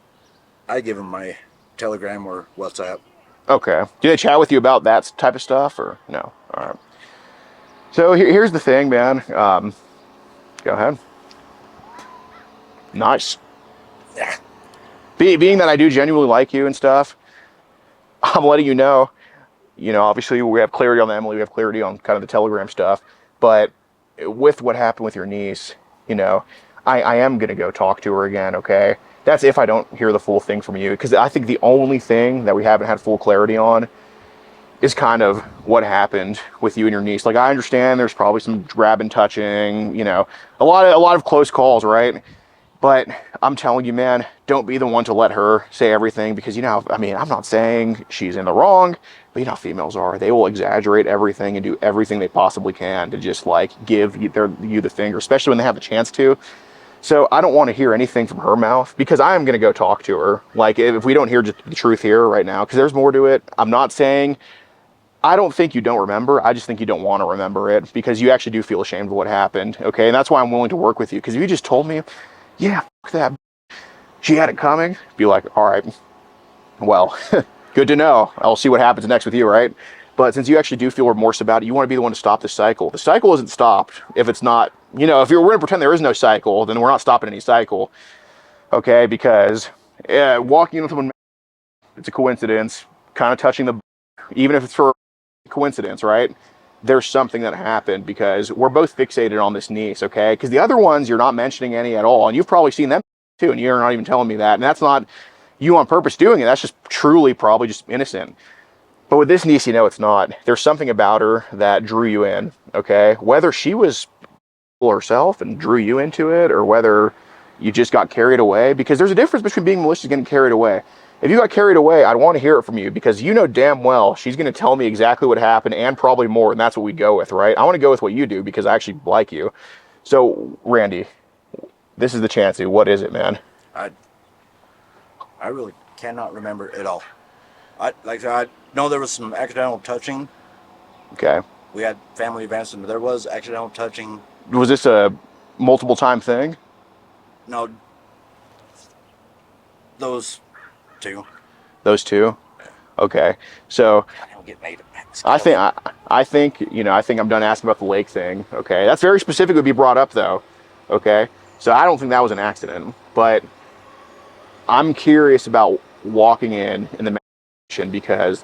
I give them my Telegram or WhatsApp. Okay. Do they chat with you about that type of stuff or no? All right. So here's the thing, man. Go ahead. Nice. Yeah. Being that I do genuinely like you and stuff, I'm letting you know, obviously we have clarity on Emily, we have clarity on kind of the Telegram stuff, but with what happened with your niece, I am going to go talk to her again, okay? That's if I don't hear the full thing from you, because I think the only thing that we haven't had full clarity on is kind of what happened with you and your niece. Like, I understand there's probably some grabbing, touching, a lot of close calls, right? But I'm telling you, man, don't be the one to let her say everything, because, I mean, I'm not saying she's in the wrong, but you know how females are. They will exaggerate everything and do everything they possibly can to just, like, give you the finger, especially when they have the chance to. So I don't want to hear anything from her mouth, because I am going to go talk to her. Like, if we don't hear just the truth here right now, because there's more to it. I'm not saying, I don't think you don't remember. I just think you don't want to remember it, because you actually do feel ashamed of what happened, okay? And that's why I'm willing to work with you, because if you just told me, yeah, fuck that, she had it coming, be like, all right, well, good to know. I'll see what happens next with you, right? But since you actually do feel remorse about it, you want to be the one to stop the cycle. The cycle isn't stopped if it's not, if we're going to pretend there is no cycle, then we're not stopping any cycle, okay? Because walking into someone, it's a coincidence, kind of touching the, even if it's for a coincidence, right? There's something that happened, because we're both fixated on this niece, okay? Because the other ones, you're not mentioning any at all, and you've probably seen them too, and you're not even telling me that, and that's not you on purpose doing it. That's just truly probably just innocent. But with this niece, it's not. There's something about her that drew you in, okay? Whether she was herself and drew you into it, or whether you just got carried away, because there's a difference between being malicious and getting carried away. If you got carried away, I'd want to hear it from you, because you know damn well she's going to tell me exactly what happened and probably more, and that's what we go with, right? I want to go with what you do, because I actually like you. So, Randy, this is the chance. What is it, man? I really cannot remember it all. I know there was some accidental touching. Okay. We had family events, and there was accidental touching. Was this a multiple time thing? No, those two. Those two? Okay. So I don't get made of I think I'm done asking about the lake thing. Okay. That's very specific to be brought up though. Okay. So I don't think that was an accident, but I'm curious about walking in the mansion, because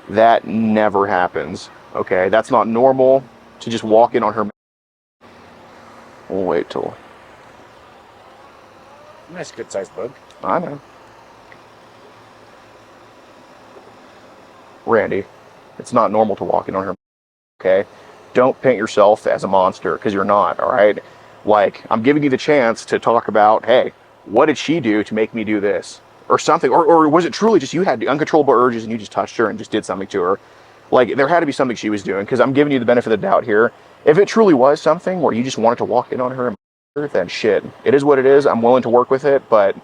that never happens. Okay. That's not normal to just walk in on her. We'll wait till. Nice, good sized bug. I know. Randy, it's not normal to walk in on her, okay? Don't paint yourself as a monster, because you're not, all right? Like, I'm giving you the chance to talk about, hey, what did she do to make me do this? Or something, or was it truly just you had the uncontrollable urges and you just touched her and just did something to her? Like, there had to be something she was doing, because I'm giving you the benefit of the doubt here. If it truly was something where you just wanted to walk in on her, then shit, it is what it is. I'm willing to work with it, but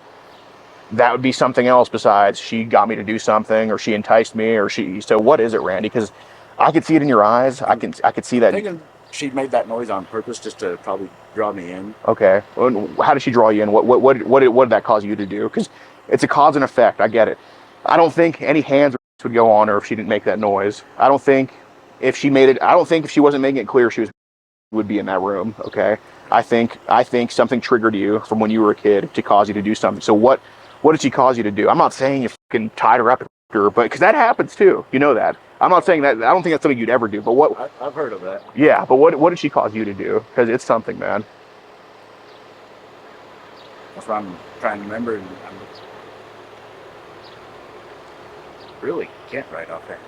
that would be something else besides she got me to do something, or she enticed me, or so what is it, Randy? Because I could see it in your eyes. I could see that. I think she made that noise on purpose just to probably draw me in. Okay. How did she draw you in? What did that cause you to do? Because it's a cause and effect. I get it. I don't think any hands would go on her if she didn't make that noise. I don't think if she wasn't making it clear she would be in that room. Okay. I think something triggered you from when you were a kid to cause you to do something. So what did she cause you to do? I'm not saying you fucking tied her up and her, but because that happens too. You know that. I'm not saying that. I don't think that's something you'd ever do. But what? I've heard of that. Yeah, but what did she cause you to do? Because it's something, man. That's what I'm trying to remember. And really can't write off there.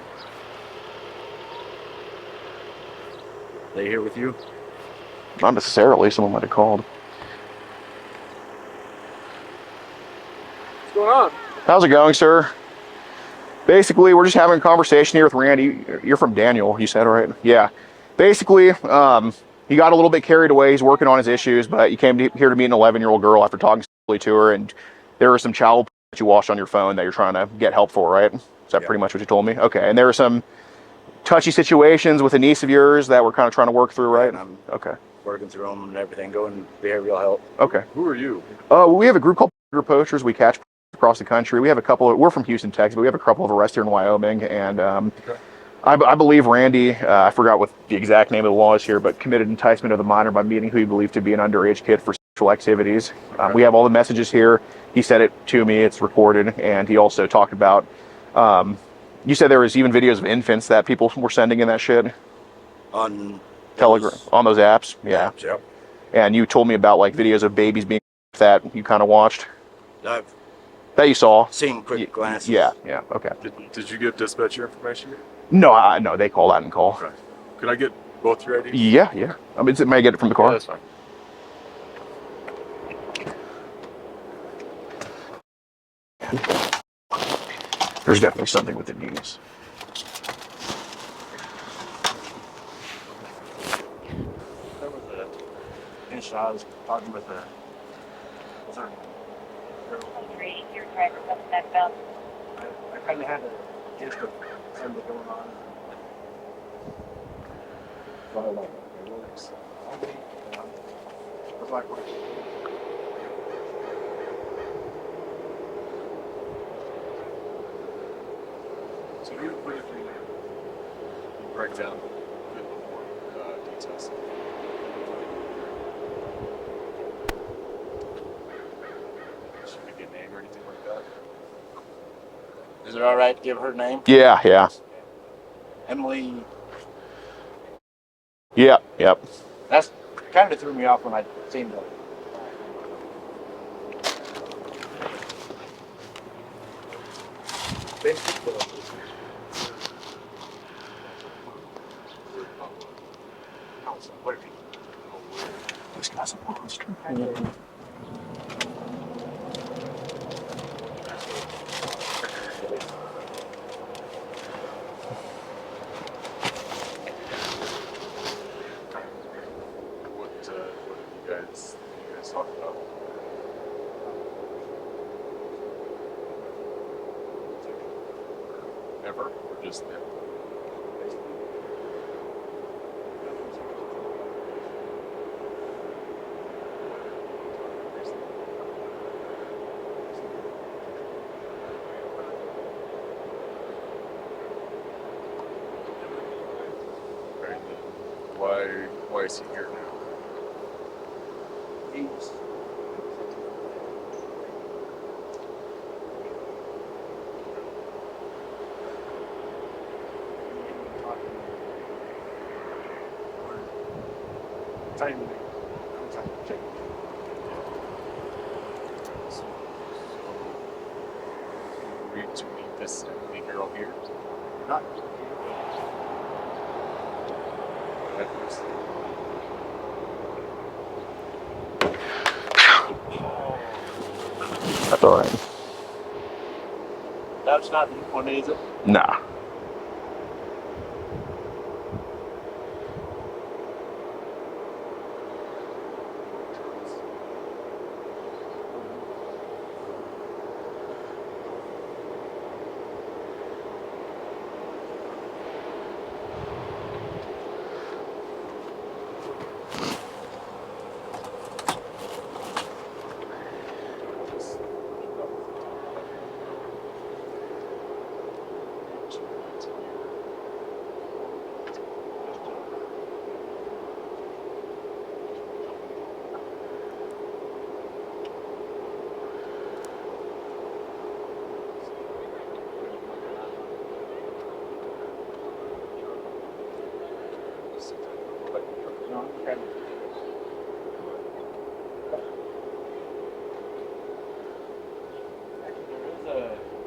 They here with you? Not necessarily. Someone might have called. going on? How's it going, sir? Basically, we're just having a conversation here with Randy. You're from Daniel, you said, right? Yeah. Basically, he got a little bit carried away. He's working on his issues, but you came here to meet an 11-year-old girl after talking to her, and there was some child that you watched on your phone that you're trying to get help for, right? Is that pretty much what you told me? Okay. And there were some touchy situations with a niece of yours that we're kind of trying to work through, right? And I'm okay. working through them and everything, going behavioral help. Okay. Who are you? We have a group called Poachers. We catch across the country. We have a couple. We're from Houston, Texas, but we have a couple of arrests here in Wyoming, and I believe Randy, I forgot what the exact name of the law is here, but committed enticement of the minor by meeting who he believed to be an underage kid for sexual activities. We have all the messages here. He said it to me. It's recorded, and he also talked about. You said there was even videos of infants that people were sending in that shit On Telegram on those apps. Yeah. Apps, yep. And you told me about like videos of babies being that you kind of watched. I've That you saw. seen quick glances. Yeah. Okay. Did you give dispatch your information? No, no, they call that in call. Okay. Could I get both your IDs? Yeah. I mean, may I get it from the car? Yeah, that's fine. There's definitely something with the knees. There was a inch I was talking with her. Your driver up that belt. I kind of had a gist of something going on. So I was like, okay, well, it's okay. I was like, what? So you briefly break down a bit more details. Should we get a name or anything like that? Is it all right to give her name? Yeah. Emily. Yep. That's kind of threw me off when I seen the. This guy's a monster. What did you guys talk about? Ever or just never? Right. Why is he here now? He's Agreed to meet this Emily girl here. not. That's all right. That's not the one, is it? Nah.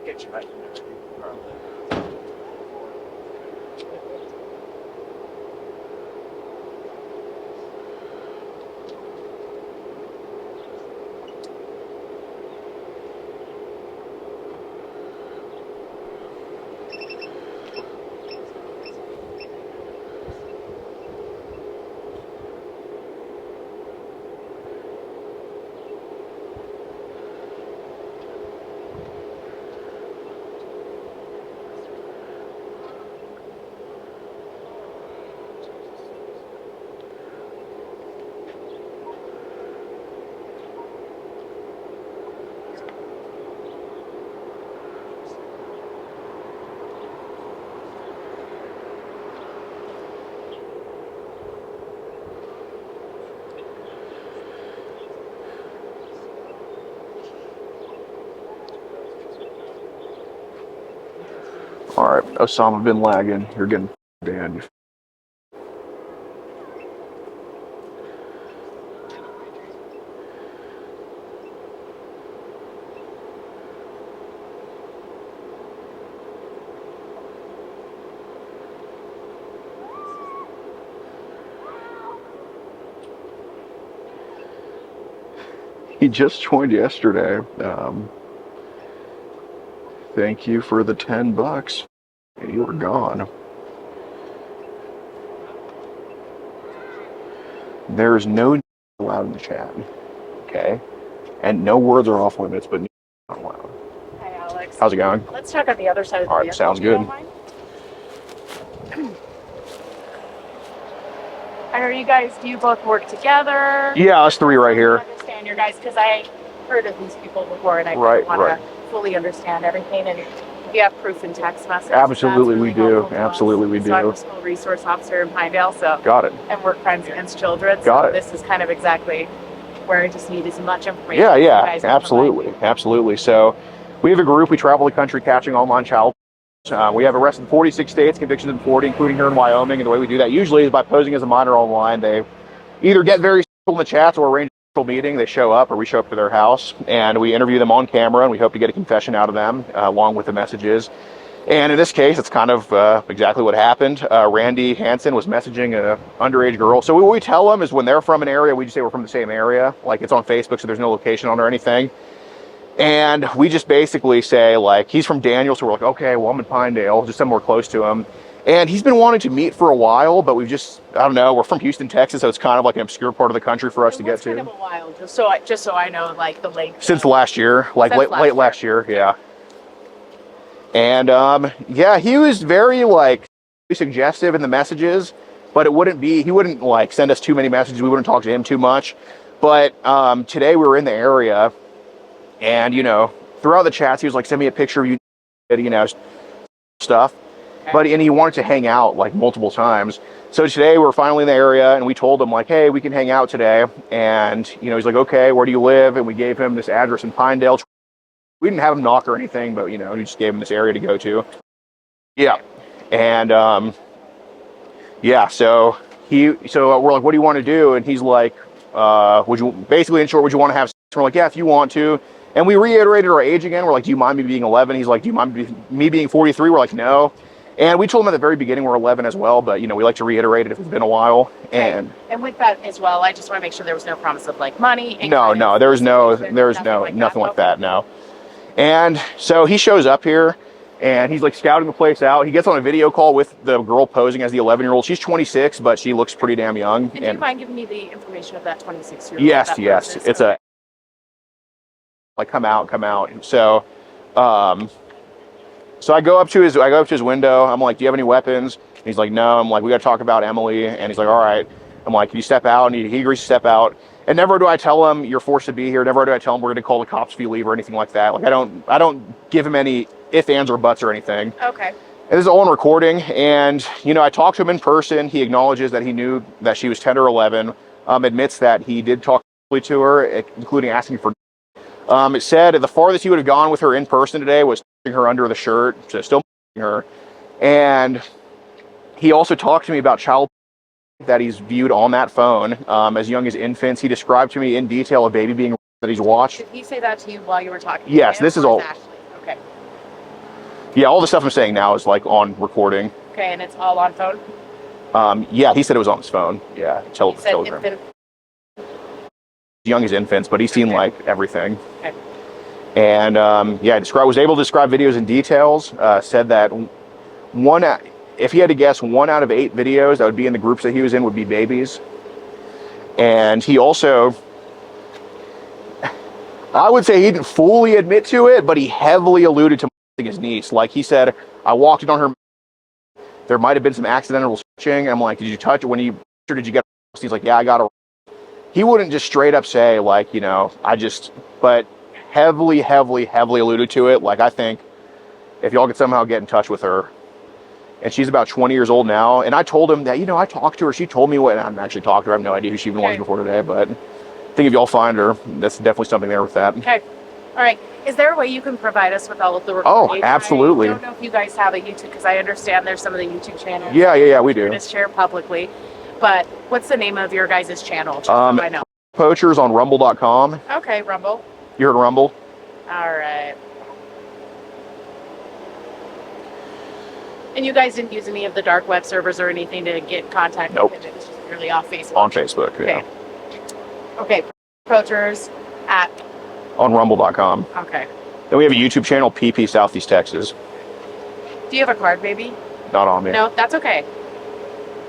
Kitchen right there. All right, Osama bin Laden, you're getting banned. He just joined yesterday. Thank you for the $10. You were gone. There's no allowed in the chat, okay? And no words are off limits, but not allowed. Hi, Alex. How's it going? Let's talk on the other side of the All right, vehicle, sounds if you good. don't mind. I know you guys, do you both work together? Yeah, us three right here. I understand your guys, because I heard of these people before, and I Right, want right. to fully understand everything. And if you have proof in text messages, Absolutely, that's we really do. helpful to us. Absolutely, we So I'm do. a school resource officer in Pinedale, so Got it. and work crimes against children. Got So it. this is kind of exactly where I just need as much information. Yeah, as you yeah, guys can absolutely, provide. absolutely. So we have a group. We travel the country catching online child. We have arrested in 46 states, convictions in 40, including here in Wyoming. And the way we do that usually is by posing as a minor online. They either get very simple in the chats or arrange a meeting. They show up, or we show up to their house, and we interview them on camera, and we hope to get a confession out of them along with the messages. And in this case, it's kind of exactly what happened. Randy Hansen was messaging an underage girl. So what we tell them is when they're from an area, we just say we're from the same area. Like, it's on Facebook, so there's no location on it or anything. And we just basically say, like, he's from Daniel, so we're like, okay, well, I'm in Pinedale, just somewhere close to him. And he's been wanting to meet for a while, but we've just, I don't know, we're from Houston, Texas, so it's kind of like an obscure part of the country for us to get to. Kind of a while, just so I know, like, the length. Since last year, like late last year, yeah. And yeah, he was very like suggestive in the messages, but he wouldn't like send us too many messages. We wouldn't talk to him too much. But today we were in the area, and throughout the chats he was like, send me a picture of you, stuff. Okay. And he wanted to hang out like multiple times. So today we're finally in the area, and we told him like, hey, we can hang out today. And he's like, okay, where do you live? And we gave him this address in Pinedale. We didn't have him knock or anything, but we just gave him this area to go to. Yeah. And yeah, so we're like, what do you want to do? And he's like, would you want to have sex? We're like, yeah, if you want to. And we reiterated our age again. We're like, do you mind me being 11? He's like, do you mind me being 43? We're like, no. And we told him at the very beginning we're 11 as well, but we like to reiterate it if it's been a while. And with that as well, I just want to make sure there was no promise of like money. No, there's nothing like that. No. And so he shows up here, and he's like scouting the place out. He gets on a video call with the girl posing as the 11-year-old. She's 26, but she looks pretty damn young. And do you mind giving me the information of that 26-year-old? Yes. It's a like come out. So, so I go up to his window. I'm like, do you have any weapons? And he's like, no. I'm like, we got to talk about Emily. And he's like, all right. I'm like, can you step out? And he agrees to step out. And never do I tell him you're forced to be here. Never do I tell him we're going to call the cops if you leave or anything like that. Like, I don't give him any ifs, ands, or buts or anything. Okay. And this is all on recording. And I talked to him in person. He acknowledges that he knew that she was 10 or 11. Admits that he did talk to her, including asking for. It said the farthest he would have gone with her in person today was touching her under the shirt, so still her. And he also talked to me about child that he's viewed on that phone as young as infants. He described to me in detail a baby being that he's watched. Did he say that to you while you were talking? Yes, this is all. Okay. Yeah, all the stuff I'm saying now is like on recording. Okay, and it's all on phone? Yeah, he said it was on his phone. Yeah, Telegram. Infant. Young as infants, but he's seen like everything. Okay. And yeah, was able to describe videos in details. Said that if he had to guess, 1 out of 8 videos that would be in the groups that he was in would be babies. And he also, I would say he didn't fully admit to it, but he heavily alluded to his niece. Like he said, I walked in on her. There might have been some accidental touching. I'm like, did you touch it when did you get her? He's like, yeah, I got her. He wouldn't just straight up say like, but heavily alluded to it. Like, I think if y'all could somehow get in touch with her. And she's about 20 years old now. And I told him that, I talked to her. She told me what, I haven't actually talked to her. I have no idea who she even was before today. But I think if y'all find her, that's definitely something there with that. Okay. All right. Is there a way you can provide us with all of the Oh, recordings? absolutely. I don't know if you guys have a YouTube, because I understand there's some of the YouTube channels. Yeah, we do. Just share publicly. But what's the name of your guys' channel? Just so I know. Poachers on rumble.com. Okay, Rumble. You heard of Rumble? All right. And you guys didn't use any of the dark web servers or anything to get in contact Nope. with him? It was just purely off Facebook? On Facebook, yeah. Okay. Poachers at... On rumble.com. Okay. Then we have a YouTube channel, PP Southeast Texas. Do you have a card, baby? Not on me. No, that's okay.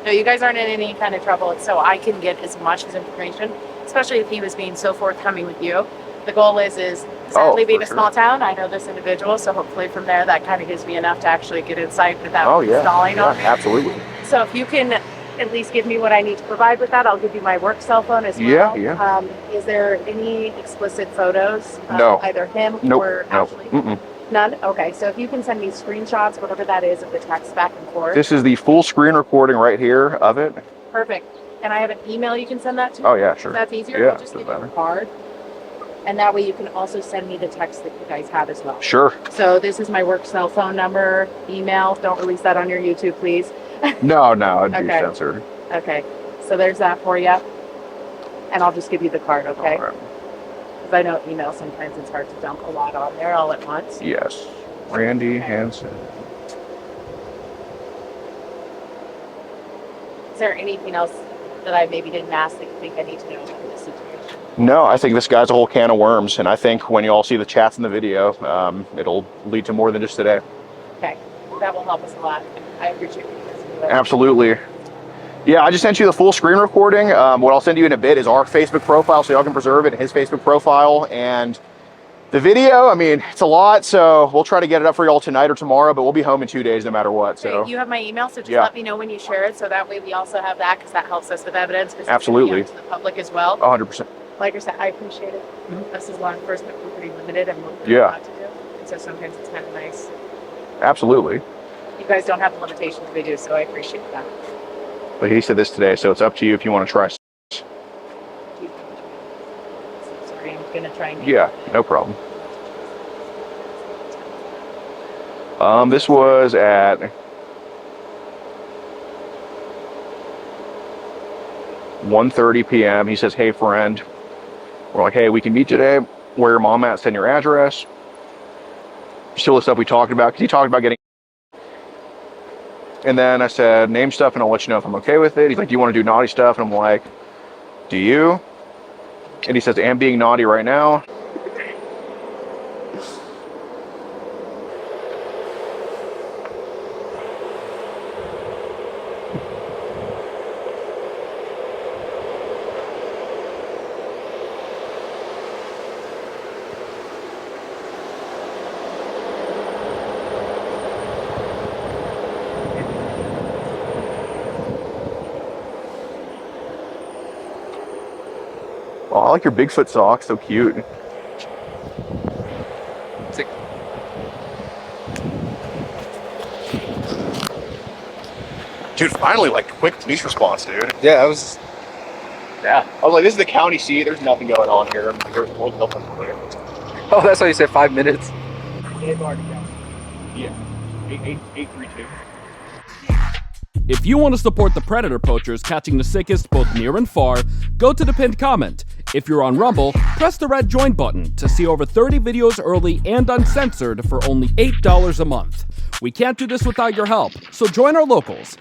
No, you guys aren't in any kind of trouble. It's so I can get as much as information, especially if he was being so forthcoming with you. The goal is sadly being a small town. I know this individual, so hopefully from there that kind of gives me enough to actually get insight without stalling on me. Absolutely. So if you can at least give me what I need to provide with that, I'll give you my work cell phone as well. Yeah. Is there any explicit photos? No. Either him or Ashley? Mm-mm. None? Okay, so if you can send me screenshots, whatever that is, of the text back and forth. This is the full screen recording right here of it. Perfect. And I have an email you can send that to? Oh, yeah, sure. If that's easier? Yeah, I'll just give you a card. And that way you can also send me the text that you guys have as well. Sure. So this is my work cell phone number, email. Don't release that on your YouTube, please. No, it'd be Okay. censored. Okay. So there's that for you. And I'll just give you the card, okay? All right. Because I know email, sometimes it's hard to dump a lot on there all at once. Yes. Randy Hansen. Is there anything else that I maybe didn't ask that you think I need to know about this situation? No, I think this guy's a whole can of worms, and I think when you all see the chats in the video, it'll lead to more than just today. Okay. That will help us a lot. I appreciate you guys doing that. Absolutely. Yeah, I just sent you the full screen recording. What I'll send you in a bit is our Facebook profile, so y'all can preserve it in his Facebook profile. And the video, I mean, it's a lot, so we'll try to get it up for y'all tonight or tomorrow, but we'll be home in 2 days no matter what. So You have my email, so just let me know when you share it, so that way we also have that, because that helps us with evidence. Absolutely. To the public as well. 100%. Like I said, I appreciate it. Us as law enforcement, we're pretty limited and we're pretty lot to do. And so sometimes it's kind of nice. Absolutely. You guys don't have the limitations we do, so I appreciate that. But he said this today, so it's up to you if you want to try. Sorry, I'm going to try and Yeah, no problem. This was at 1:30 p.m. He says, "Hey, friend." We're like, "Hey, we can meet today. Where your mom at? Send your address." Still the stuff we talked about, because he talked about getting. And then I said, "Name stuff, and I'll let you know if I'm okay with it." He's like, "Do you want to do naughty stuff?" And I'm like, "Do you?" And he says, "I'm being naughty right now." Oh, I like your Bigfoot socks. So cute. Dude, finally, like, quick police response, dude. Yeah, I was. Yeah. I was like, this is the county seat. There's nothing going on here. I'm like, there's nothing here. Oh, that's why you said 5 minutes. Yeah. 832. If you want to support the predator poachers catching the sickest both near and far, go to the pinned comment. If you're on Rumble, press the red join button to see over 30 videos early and uncensored for only $8 a month. We can't do this without your help, so join our locals.